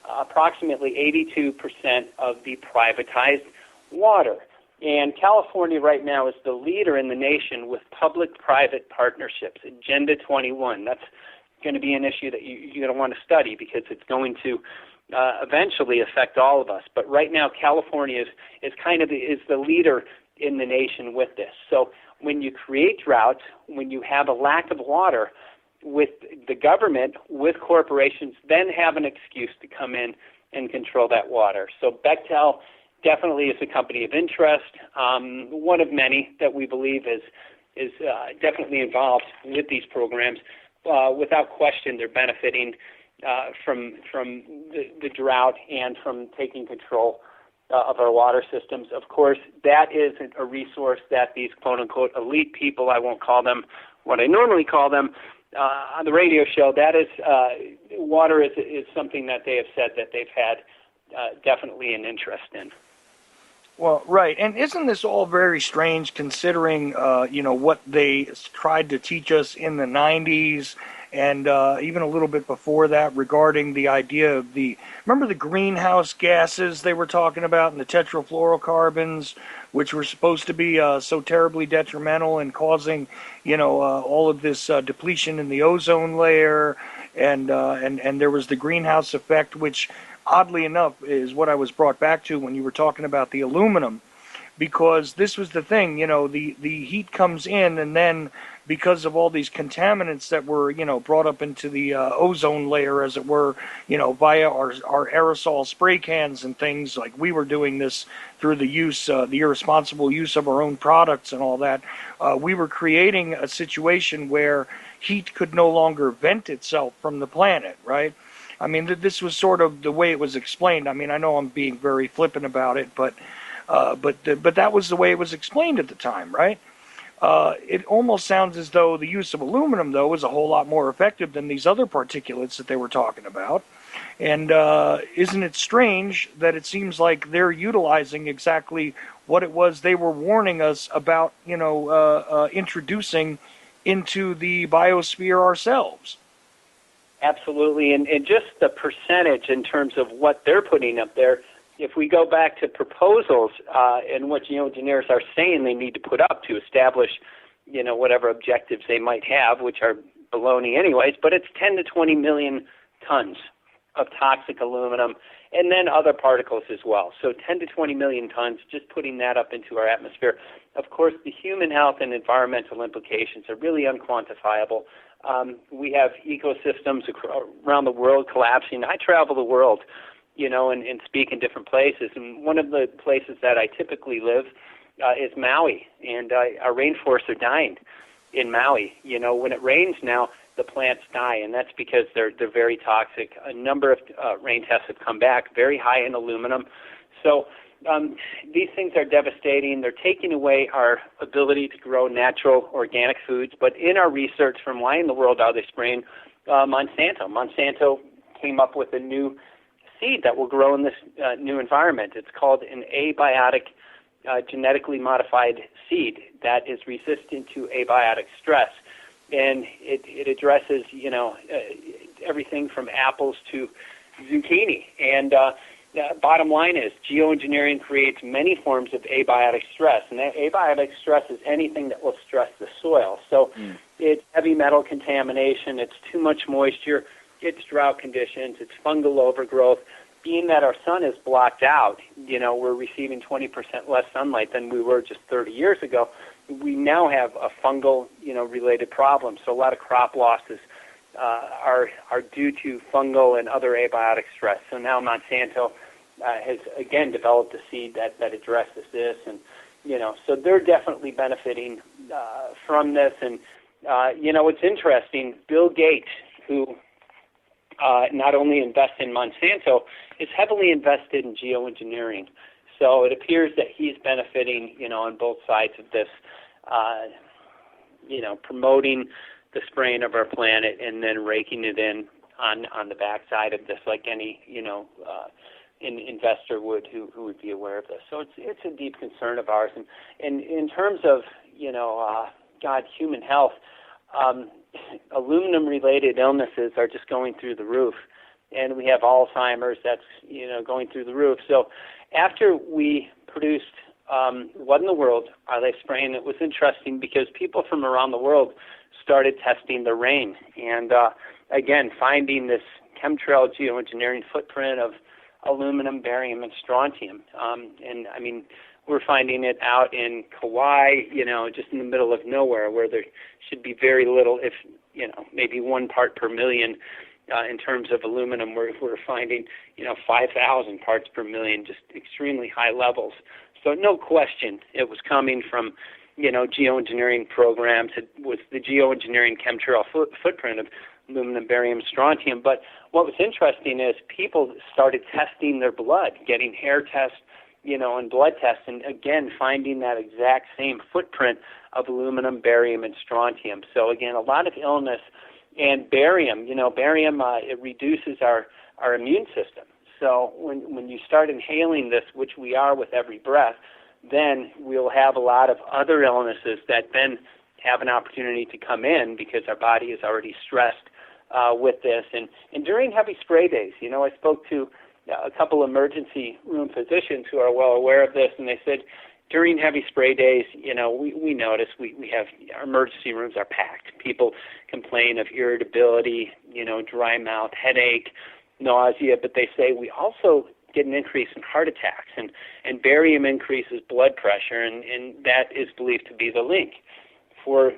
approximately 82% of the privatized water. And California right now is the leader in the nation with public-private partnerships, Agenda 21. That's going to be an issue that you're going to want to study because it's going to eventually affect all of us. But right now, California is the leader in the nation with this. So when you create droughts, when you have a lack of water, with the government, with corporations, then have an excuse to come in and control that water. So Bechtel definitely is a company of interest, one of many that we believe is definitely involved with these programs. Without question, they're benefiting from the drought and from taking control of our water systems. Of course, that is a resource that these quote-unquote elite people, I won't call them what I normally call them, on the radio show, that is, water is something that they have said that they've had definitely an interest in. Well, right. And isn't this all very strange considering, what they tried to teach us in the 90s and even a little bit before that regarding the idea of remember the greenhouse gases they were talking about and the tetrafluorocarbons, which were supposed to be so terribly detrimental and causing, all of this depletion in the ozone layer, and there was the greenhouse effect, which oddly enough is what I was brought back to when you were talking about the aluminum, because this was the thing, the heat comes in, and then because of all these contaminants that were, brought up into the ozone layer, as it were, via our aerosol spray cans and things, like we were doing this through the irresponsible use of our own products and all that, we were creating a situation where heat could no longer vent itself from the planet, right? I mean, this was sort of the way it was explained. I mean, I know I'm being very flippant about it, but that was the way it was explained at the time, right? It almost sounds as though the use of aluminum, though, is a whole lot more effective than these other particulates that they were talking about. And isn't it strange that it seems like they're utilizing exactly what it was they were warning us about, introducing into the biosphere ourselves. Absolutely, and just the percentage in terms of what they're putting up there, if we go back to proposals and what geoengineers are saying they need to put up to establish, whatever objectives they might have, which are baloney anyways, but it's 10 to 20 million tons of toxic aluminum, and then other particles as well. So 10 to 20 million tons, just putting that up into our atmosphere. Of course, the human health and environmental implications are really unquantifiable. We have ecosystems around the world collapsing. I travel the world, and speak in different places. And one of the places that I typically live is Maui, and our rainforests are dying in Maui. When it rains now, the plants die, and that's because they're very toxic. A number of rain tests have come back very high in aluminum. So these things are devastating. They're taking away our ability to grow natural organic foods. But in our research from Why in the World Are They Spraying Monsanto came up with a new seed that will grow in this new environment. It's called an abiotic genetically modified seed that is resistant to abiotic stress. And it addresses, everything from apples to zucchini. And bottom line is geoengineering creates many forms of abiotic stress. And that abiotic stress is anything that will stress the soil. So it's heavy metal contamination, it's too much moisture, it's drought conditions, it's fungal overgrowth. Being that our sun is blocked out, we're receiving 20% less sunlight than we were just 30 years ago. We now have a fungal, related problem. So a lot of crop losses are due to fungal and other abiotic stress. So now Monsanto has again developed a seed that addresses this, and so they're definitely benefiting from this. And it's interesting. Bill Gates, who not only invests in Monsanto, is heavily invested in geoengineering. So it appears that he's benefiting, on both sides of this, promoting the spraying of our planet and then raking it in on the backside of this, like any, an investor would who would be aware of this. So it's a deep concern of ours. And in terms of, human health, aluminum-related illnesses are just going through the roof. And we have Alzheimer's that's, going through the roof. So after we produced What in the World Are They Spraying, it was interesting because people from around the world started testing the rain. And, again, finding this chemtrail geoengineering footprint of aluminum, barium, and strontium. We're finding it out in Kauai, just in the middle of nowhere where there should be very little, if, maybe 1 part per million in terms of aluminum. We're finding, 5,000 parts per million, just extremely high levels. So no question it was coming from, geoengineering programs. It was the geoengineering chemtrail footprint of aluminum, barium, strontium. But what was interesting is people started testing their blood, getting hair tests, and blood tests, and again, finding that exact same footprint of aluminum, barium, and strontium. So again, a lot of illness. And barium, it reduces our immune system. So when you start inhaling this, which we are with every breath, then we'll have a lot of other illnesses that then have an opportunity to come in because our body is already stressed with this. And during heavy spray days, I spoke to a couple emergency room physicians who are well aware of this, and they said during heavy spray days, we notice we have our emergency rooms are packed. People complain of irritability, dry mouth, headache, nausea, but they say we also get an increase in heart attacks, and barium increases blood pressure, and that is believed to be the link for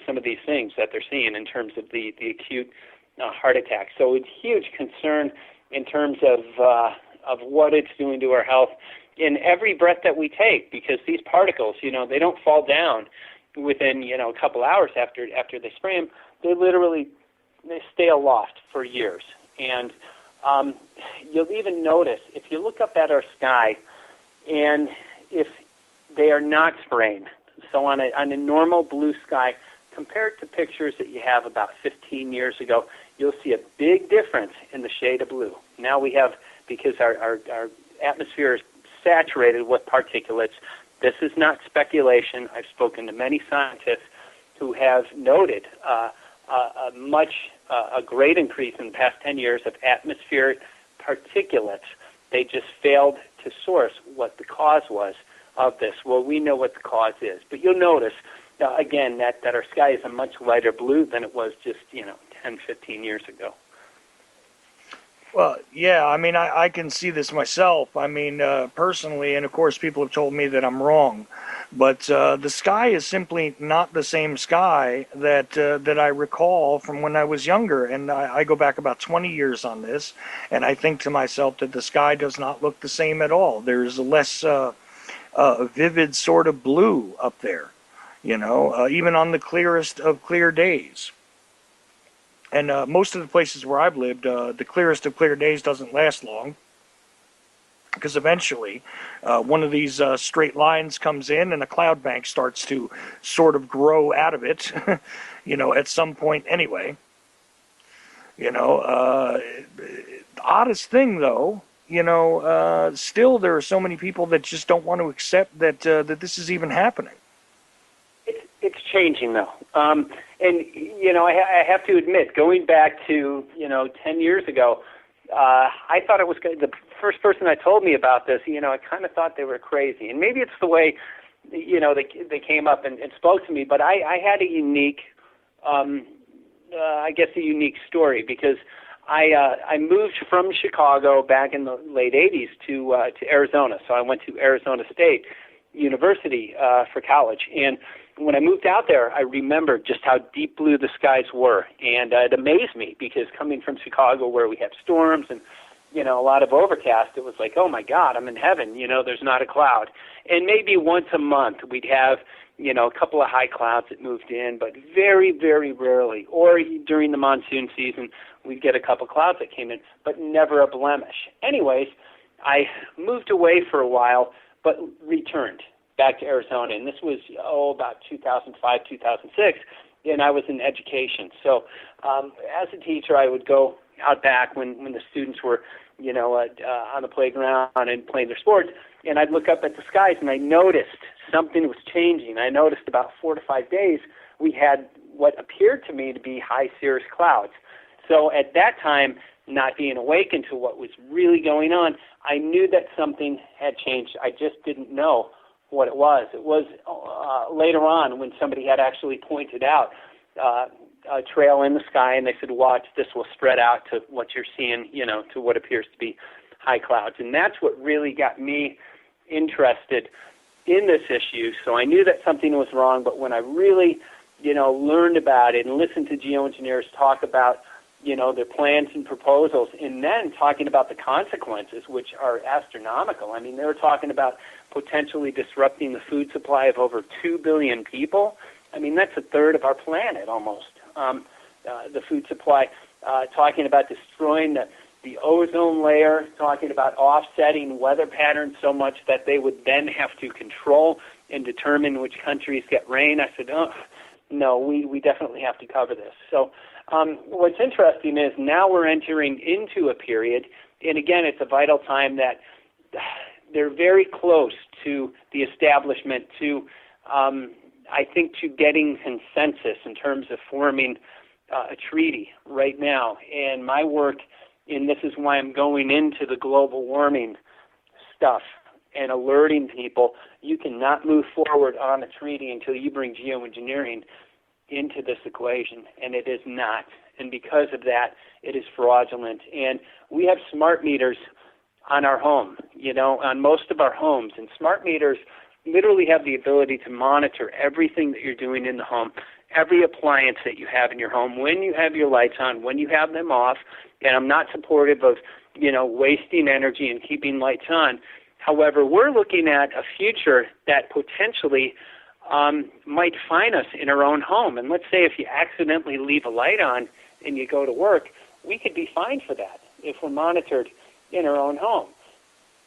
some of these things that they're seeing in terms of the acute heart attack. So it's huge concern in terms of what it's doing to our health in every breath that we take, because these particles, they don't fall down within, a couple hours after they spray them. They stay aloft for years. And you'll even notice, if you look up at our sky, and if they are not spraying, so on a normal blue sky, compared to pictures that you have about 15 years ago, you'll see a big difference in the shade of blue. Now we have, because our atmosphere is saturated with particulates. This is not speculation. I've spoken to many scientists who have noted a great increase in the past 10 years of atmospheric particulates. They just failed to source what the cause was of this. Well, we know what the cause is, but you'll notice again that our sky is a much lighter blue than it was just 10, 15 years ago. Well, yeah, I mean, I can see this myself. I mean, personally, and of course, people have told me that I'm wrong. But the sky is simply not the same sky that I recall from when I was younger. And I go back about 20 years on this, and I think to myself that the sky does not look the same at all. There's a less vivid sort of blue up there, even on the clearest of clear days. And most of the places where I've lived, the clearest of clear days doesn't last long, because eventually one of these straight lines comes in and a cloud bank starts to sort of grow out of it, at some point anyway. The oddest thing, though, still there are so many people that just don't want to accept that this is even happening. It's changing, though. And, I have to admit, going back to, 10 years ago, I thought it was good. The first person that told me about this, I kind of thought they were crazy. And maybe it's the way, they came up and spoke to me. But I had a unique, a unique story, because I moved from Chicago back in the late 80s to Arizona. So I went to Arizona State University for college. And when I moved out there, I remembered just how deep blue the skies were. And it amazed me, because coming from Chicago, where we have storms and, a lot of overcast, it was like, oh, my God, I'm in heaven. There's not a cloud. And maybe once a month we'd have, a couple of high clouds that moved in, but very, very rarely. Or during the monsoon season, we'd get a couple clouds that came in, but never a blemish. Anyways, I moved away for a while, but returned back to Arizona, and this was about 2005, 2006, and I was in education. So as a teacher, I would go out back when the students were, on the playground and playing their sports, and I'd look up at the skies, and I noticed something was changing. I noticed about 4 to 5 days we had what appeared to me to be high cirrus clouds. So at that time, not being awakened to what was really going on, I knew that something had changed. I just didn't know what it was. It was later on when somebody had actually pointed out a trail in the sky, and they said, watch, this will spread out to what you're seeing, to what appears to be high clouds. And that's what really got me interested in this issue. So I knew that something was wrong, but when I really, learned about it and listened to geoengineers talk about, their plans and proposals, and then talking about the consequences, which are astronomical. I mean, they were talking about potentially disrupting the food supply of over 2 billion people. I mean, that's a third of our planet almost, the food supply, talking about destroying the ozone layer, talking about offsetting weather patterns so much that they would then have to control and determine which countries get rain. I said, oh, no, we definitely have to cover this. So what's interesting is now we're entering into a period, and again, it's a vital time that they're very close to the establishment, to, I think, to getting consensus in terms of forming a treaty right now. And my work, and this is why I'm going into the global warming stuff and alerting people, you cannot move forward on a treaty until you bring geoengineering into this equation, and it is not. And because of that, it is fraudulent. And we have smart meters on our home, on most of our homes. And smart meters literally have the ability to monitor everything that you're doing in the home, every appliance that you have in your home, when you have your lights on, when you have them off. And I'm not supportive of, wasting energy and keeping lights on. However, we're looking at a future that potentially might find us in our own home. And let's say if you accidentally leave a light on and you go to work, we could be fined for that if we're monitored in our own home.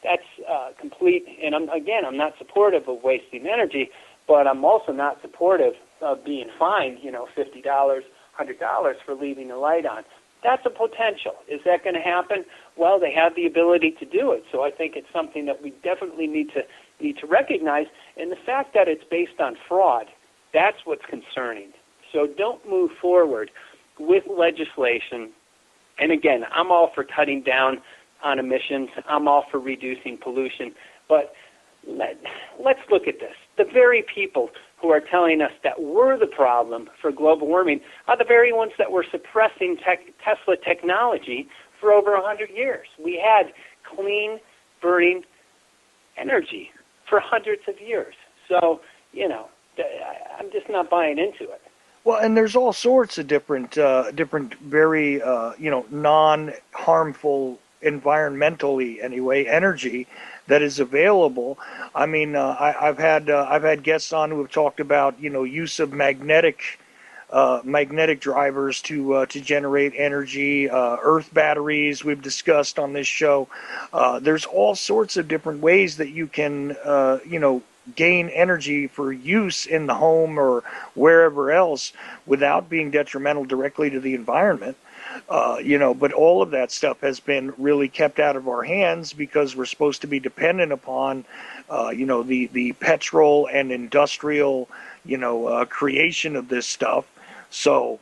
That's complete. And I'm not supportive of wasting energy, but I'm also not supportive of being fined, $50, $100 for leaving the light on. That's a potential. Is that going to happen? Well, they have the ability to do it. So I think it's something that we definitely need to recognize. And the fact that it's based on fraud, that's what's concerning. So don't move forward with legislation. And again, I'm all for cutting down on emissions. I'm all for reducing pollution. But let's look at this. The very people who are telling us that we're the problem for global warming are the very ones that were suppressing Tesla technology for over 100 years. We had clean burning energy for hundreds of years. So, I'm just not buying into it. Well, and there's all sorts of different very, non-harmful, environmentally anyway, energy that is available. I mean, I've had guests on who have talked about, use of magnetic drivers to generate energy, earth batteries we've discussed on this show. There's all sorts of different ways that you can, gain energy for use in the home or wherever else without being detrimental directly to the environment. But all of that stuff has been really kept out of our hands because we're supposed to be dependent upon, the petrol and industrial, creation of this stuff. So,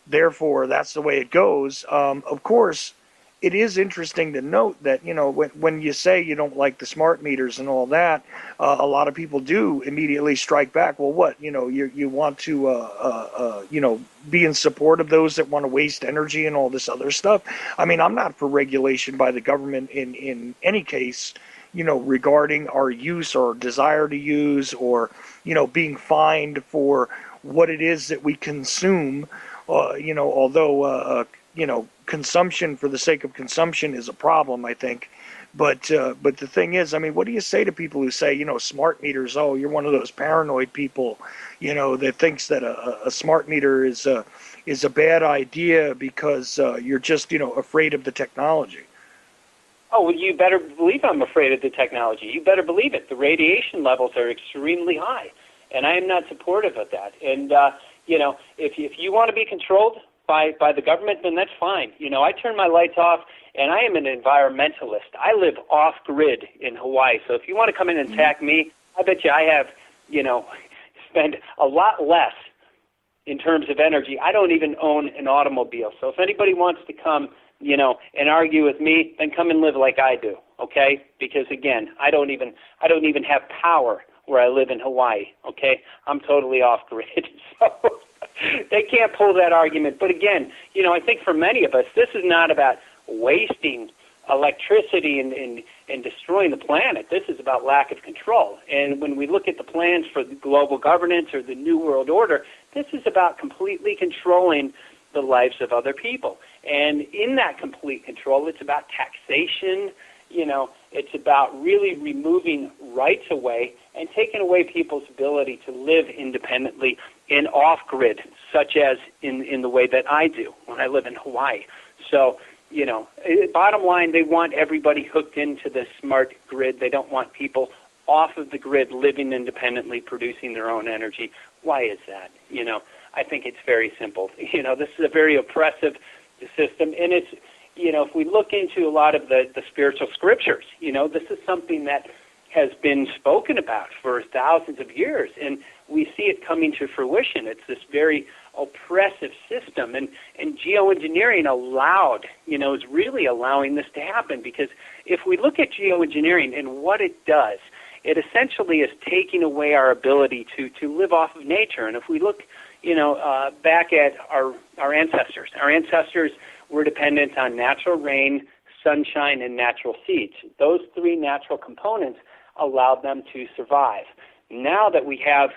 therefore, that's the way it goes. Of course, it is interesting to note that, when you say you don't like the smart meters and all that, a lot of people do immediately strike back. Well, what, you want to, be in support of those that want to waste energy and all this other stuff. I mean, I'm not for regulation by the government in any case, regarding our use or desire to use or, being fined for what it is that we consume, although, consumption for the sake of consumption is a problem, I think. But the thing is, I mean, what do you say to people who say, smart meters, oh, you're one of those paranoid people, that thinks that a smart meter is a bad idea because you're just, afraid of the technology? Oh, well, you better believe I'm afraid of the technology. You better believe it. The radiation levels are extremely high, and I am not supportive of that. And, if you want to be controlled by the government, then that's fine. I turn my lights off, and I am an environmentalist. I live off-grid in Hawaii, so if you want to come in and attack me, I bet you I have, spend a lot less in terms of energy. I don't even own an automobile, so if anybody wants to come, and argue with me, then come and live like I do, okay? Because again, I don't even have power where I live in Hawaii, okay? I'm totally off-grid, so they can't pull that argument. But again, I think for many of us, this is not about wasting electricity and destroying the planet. This is about lack of control. And when we look at the plans for the global governance or the New World Order, this is about completely controlling the lives of other people. And in that complete control, it's about taxation, it's about really removing rights away and taking away people's ability to live independently and off-grid, such as in the way that I do when I live in Hawaii. So, bottom line, they want everybody hooked into the smart grid. They don't want people off of the grid living independently, producing their own energy. Why is that? I think it's very simple. This is a very oppressive system, and it's, if we look into a lot of the spiritual scriptures, this is something that has been spoken about for thousands of years, and we see it coming to fruition. It's this very oppressive system, and geoengineering is really allowing this to happen, because if we look at geoengineering and what it does, it essentially is taking away our ability to live off of nature. And if we look, back at our ancestors, were dependent on natural rain, sunshine, and natural seeds. Those three natural components allowed them to survive. Now that we have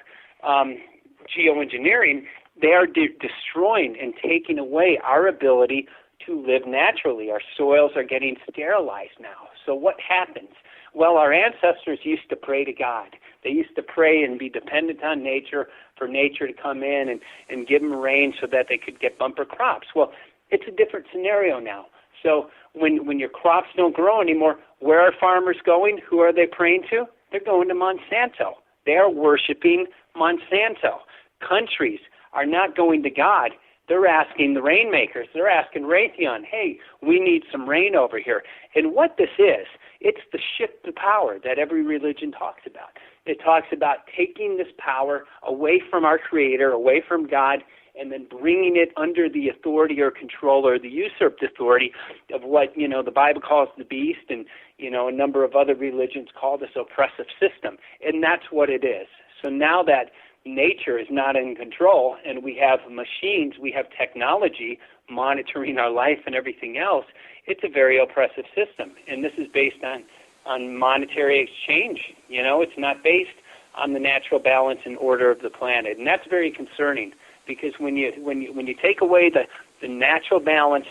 geoengineering, they are destroying and taking away our ability to live naturally. Our soils are getting sterilized now. So what happens? Well, our ancestors used to pray to God. They used to pray and be dependent on nature for nature to come in and give them rain so that they could get bumper crops. Well, it's a different scenario now. So when your crops don't grow anymore, where are farmers going? Who are they praying to? They're going to Monsanto. They are worshiping Monsanto. Countries are not going to God. They're asking the rainmakers. They're asking Raytheon, hey, we need some rain over here. And what this is, it's the shift to power that every religion talks about. It talks about taking this power away from our Creator, away from God, and then bringing it under the authority or control or the usurped authority of what, the Bible calls the beast, and, a number of other religions call this oppressive system. And that's what it is. So now that nature is not in control and we have machines, we have technology monitoring our life and everything else, it's a very oppressive system. And this is based on monetary exchange. It's not based on the natural balance and order of the planet. And that's very concerning, because when you take away the natural balance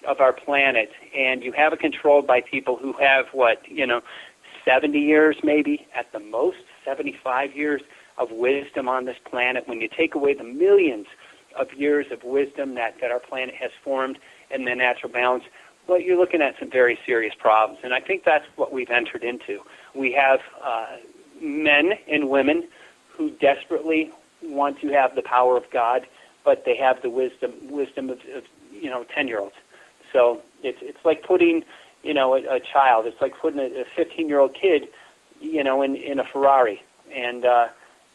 of our planet and you have it controlled by people who have 70 years maybe at the most, 75 years of wisdom on this planet, when you take away the millions of years of wisdom that our planet has formed and the natural balance, well, you're looking at some very serious problems. And I think that's what we've entered into. We have men and women who desperately want to have the power of God, but they have the wisdom of 10-year-olds. So it's like putting a child. It's like putting a 15-year-old kid in a Ferrari and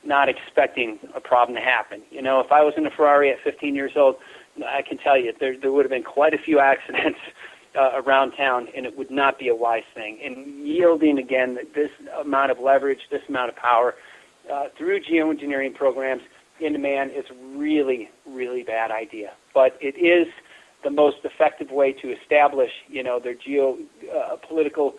not expecting a problem to happen. If I was in a Ferrari at 15 years old, I can tell you there would have been quite a few accidents around town, and it would not be a wise thing. And yielding, again, this amount of leverage, this amount of power through geoengineering programs into man is really, really bad idea. But it is the most effective way to establish, their geopolitical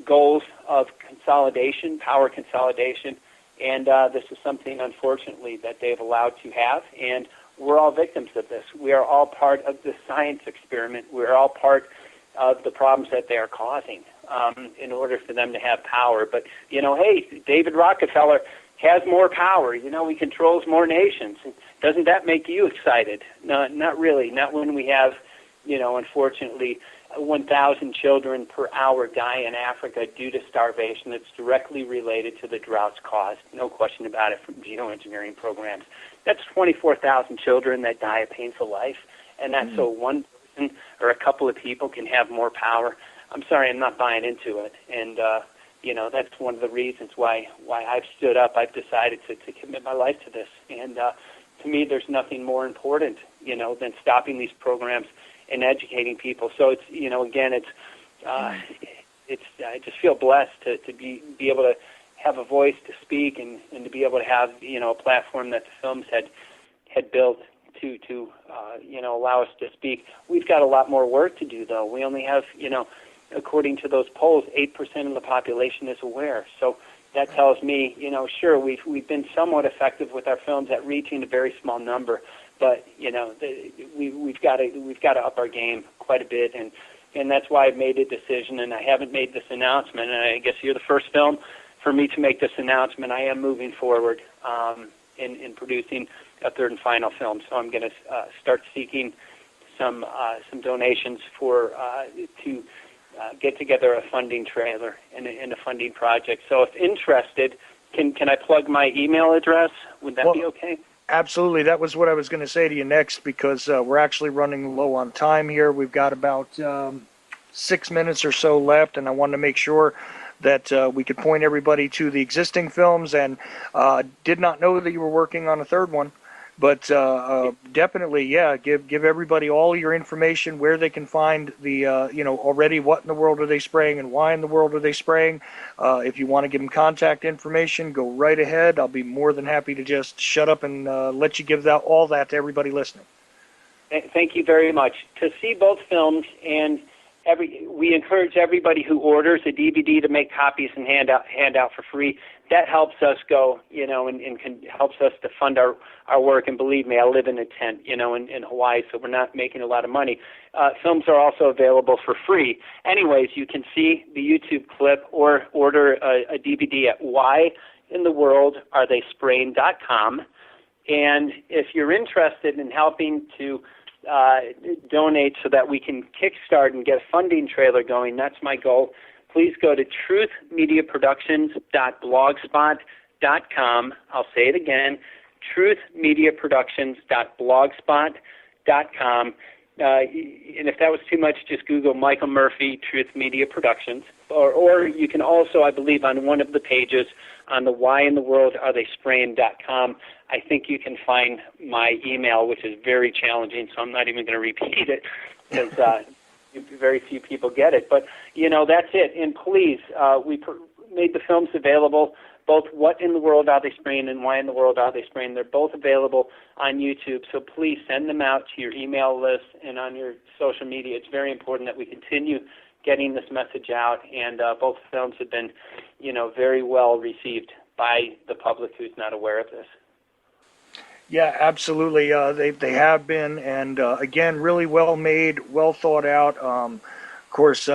goals of consolidation, power consolidation. And this is something, unfortunately, that they've allowed to have. And we're all victims of this. We are all part of the science experiment. We're all part of the problems that they are causing in order for them to have power. But, hey, David Rockefeller has more power. He controls more nations. Doesn't that make you excited? No, not really. Not when we have, unfortunately, 1,000 children per hour die in Africa due to starvation that's directly related to the droughts caused. No question about it, from geoengineering programs. That's 24,000 children that die a painful life, and that's so one person or a couple of people can have more power. I'm sorry, I'm not buying into it. And, that's one of the reasons why I've stood up. I've decided to commit my life to this. And to me, there's nothing more important, than stopping these programs and educating people. So it's, again, I just feel blessed to be able to have a voice to speak and to be able to have, a platform that the films had built to allow us to speak. We've got a lot more work to do, though. We only have, according to those polls, 8% of the population is aware. So that tells me, sure, we've been somewhat effective with our films at reaching a very small number, but we've got to up our game quite a bit, and that's why I've made a decision. And I haven't made this announcement, and I guess you're the first film for me to make this announcement. I am moving forward in producing a third and final film, so I'm going to start seeking some donations to get together a funding trailer and a funding project. So if interested, can I plug my email address? Would that be okay? Absolutely. That was what I was going to say to you next, because we're actually running low on time here. We've got about 6 minutes or so left, and I wanted to make sure that we could point everybody to the existing films, and did not know that you were working on a third one. But definitely, yeah, give everybody all your information, where they can find the, already what in the world are they spraying and why in the world are they spraying. If you want to give them contact information, go right ahead. I'll be more than happy to just shut up and let you give all that to everybody listening. Thank you very much. To see both films, and we encourage everybody who orders a DVD to make copies and hand out for free. That helps us go, and helps us to fund our work. And believe me, I live in a tent, in Hawaii, so we're not making a lot of money. Films are also available for free. Anyways, you can see the YouTube clip or order a DVD at whyintheworldaretheyspraying.com. And if you're interested in helping to donate so that we can kickstart and get a funding trailer going, that's my goal. Please go to truthmediaproductions.blogspot.com. I'll say it again, truthmediaproductions.blogspot.com. truthmedia.com. And if that was too much, just Google Michael Murphy, Truth Media Productions. Or you can also, I believe, on one of the pages on the whyintheworldaretheyspraying.com, I think you can find my email, which is very challenging, so I'm not even going to repeat it because very few people get it. But, that's it. And please, we made the films available, both What in the World Are They Spraying and Why in the World Are They Spraying. They're both available on YouTube, so please send them out to your email list and on your social media. It's very important that we continue getting this message out, and both films have been, very well received by the public who's not aware of this. Yeah, absolutely. They have been, and again, really well made, well thought out. Of course,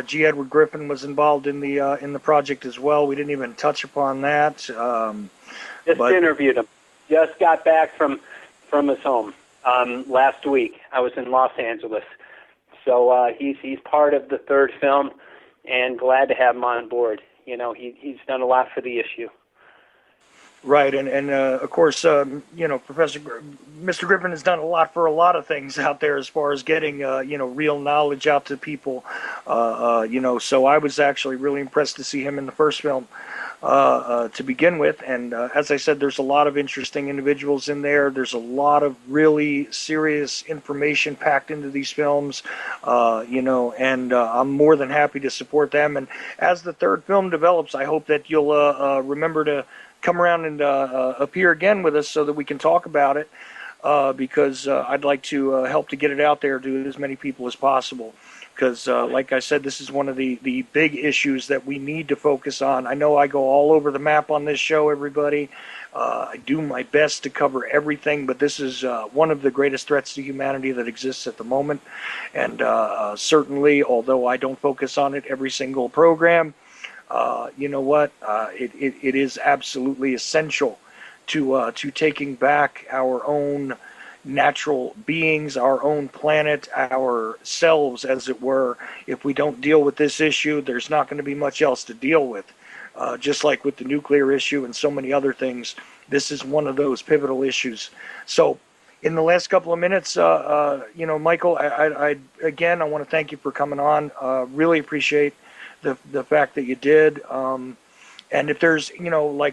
G. Edward Griffin was involved in the project as well. We didn't even touch upon that. Just interviewed him. Just got back from his home last week. I was in Los Angeles, so he's part of the third film, and glad to have him on board. He's done a lot for the issue. Right, and of course, Mr. Griffin has done a lot for a lot of things out there as far as getting, real knowledge out to people, so I was actually really impressed to see him in the first film to begin with, and as I said, there's a lot of interesting individuals in there. There's a lot of really serious information packed into these films, and I'm more than happy to support them, and as the third film develops, I hope that you'll remember to come around and appear again with us so that we can talk about it, because I'd like to help to get it out there to as many people as possible. Because, like I said, this is one of the big issues that we need to focus on. I know I go all over the map on this show, everybody. I do my best to cover everything, but this is one of the greatest threats to humanity that exists at the moment. And certainly, although I don't focus on it every single program, you know what? It is absolutely essential to taking back our own natural beings, our own planet, ourselves, as it were. If we don't deal with this issue, there's not going to be much else to deal with. Just like with the nuclear issue and so many other things, this is one of those pivotal issues. So, in the last couple of minutes, Michael, I want to thank you for coming on. Really appreciate the fact that you did, and if there's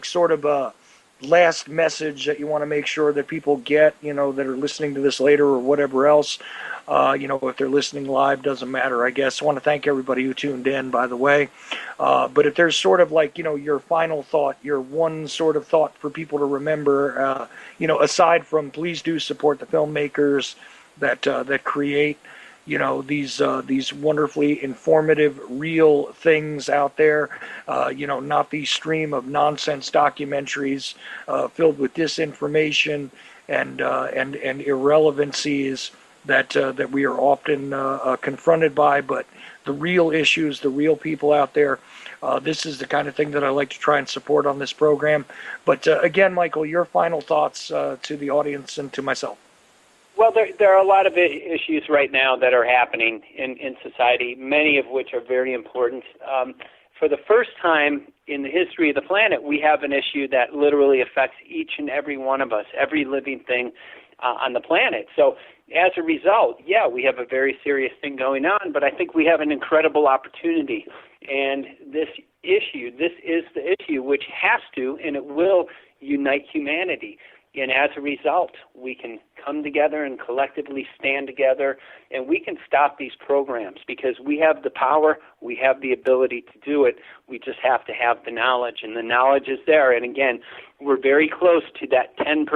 sort of a last message that you want to make sure that people get, that are listening to this later or whatever else, if they're listening live, doesn't matter, I guess. I want to thank everybody who tuned in, by the way, but if there's sort of your final thought, your one sort of thought for people to remember, aside from please do support the filmmakers that create these wonderfully informative, real things out there, not the stream of nonsense documentaries filled with disinformation and irrelevancies that we are often confronted by, but the real issues, the real people out there. This is the kind of thing that I like to try and support on this program. But again, Michael, your final thoughts to the audience and to myself. Well, there are a lot of issues right now that are happening in society, many of which are very important. For the first time in the history of the planet, we have an issue that literally affects each and every one of us, every living thing on the planet. So as a result, we have a very serious thing going on, but I think we have an incredible opportunity. And this is the issue which has to, and it will, unite humanity. And as a result, we can come together and collectively stand together, and we can stop these programs because we have the power, we have the ability to do it. We just have to have the knowledge, and the knowledge is there. And again, we're very close to that 10%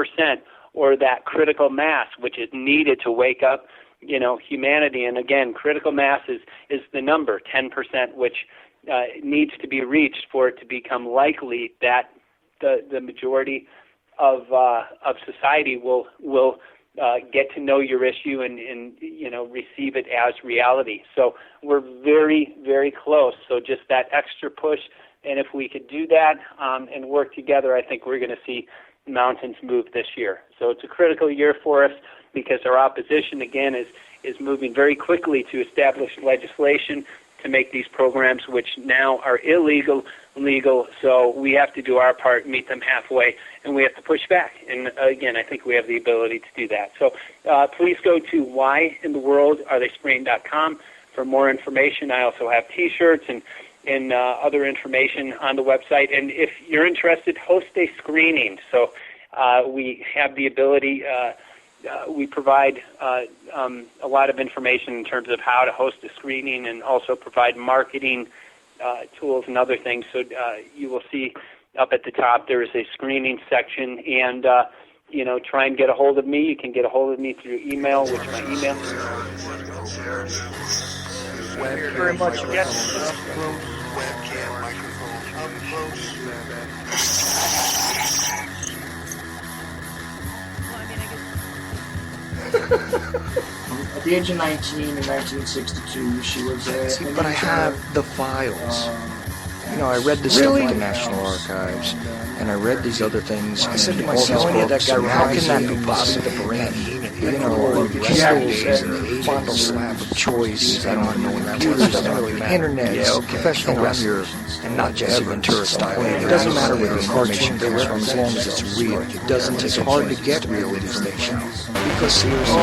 or that critical mass, which is needed to wake up, humanity. And again, critical mass is the number, 10%, which needs to be reached for it to become likely that the majority of society will get to know your issue and receive it as reality. So we're very, very close. So just that extra push, and if we could do that and work together, I think we're going to see mountains move this year. So it's a critical year for us because our opposition again is moving very quickly to establish legislation to make these programs, which now are illegal, legal. So we have to do our part, meet them halfway, and we have to push back. And again, I think we have the ability to do that. So please go to whyintheworldaretheyspraying.com for more information. I also have T-shirts and other information on the website. And if you're interested, host a screening. So we have the ability, we provide a lot of information in terms of how to host a screening, and also provide marketing tools and other things. So you will see up at the top there is a screening section, and try and get a hold of me. You can get a hold of me through email, which my email. Thank you very much. Yes. At the age of 19 in 1962, she was See, but I have the files. I read the stuff at the National Archives, and I read these other things. I said to myself, how can that be possible? The brain, Pistols, fondle slab of choice, I don't know, computers, internet, professional wrestlers, and not just even tourist style. It doesn't matter whether it's cartoon comes from, as long as it's real. It doesn't. It's hard to get real information because seriously,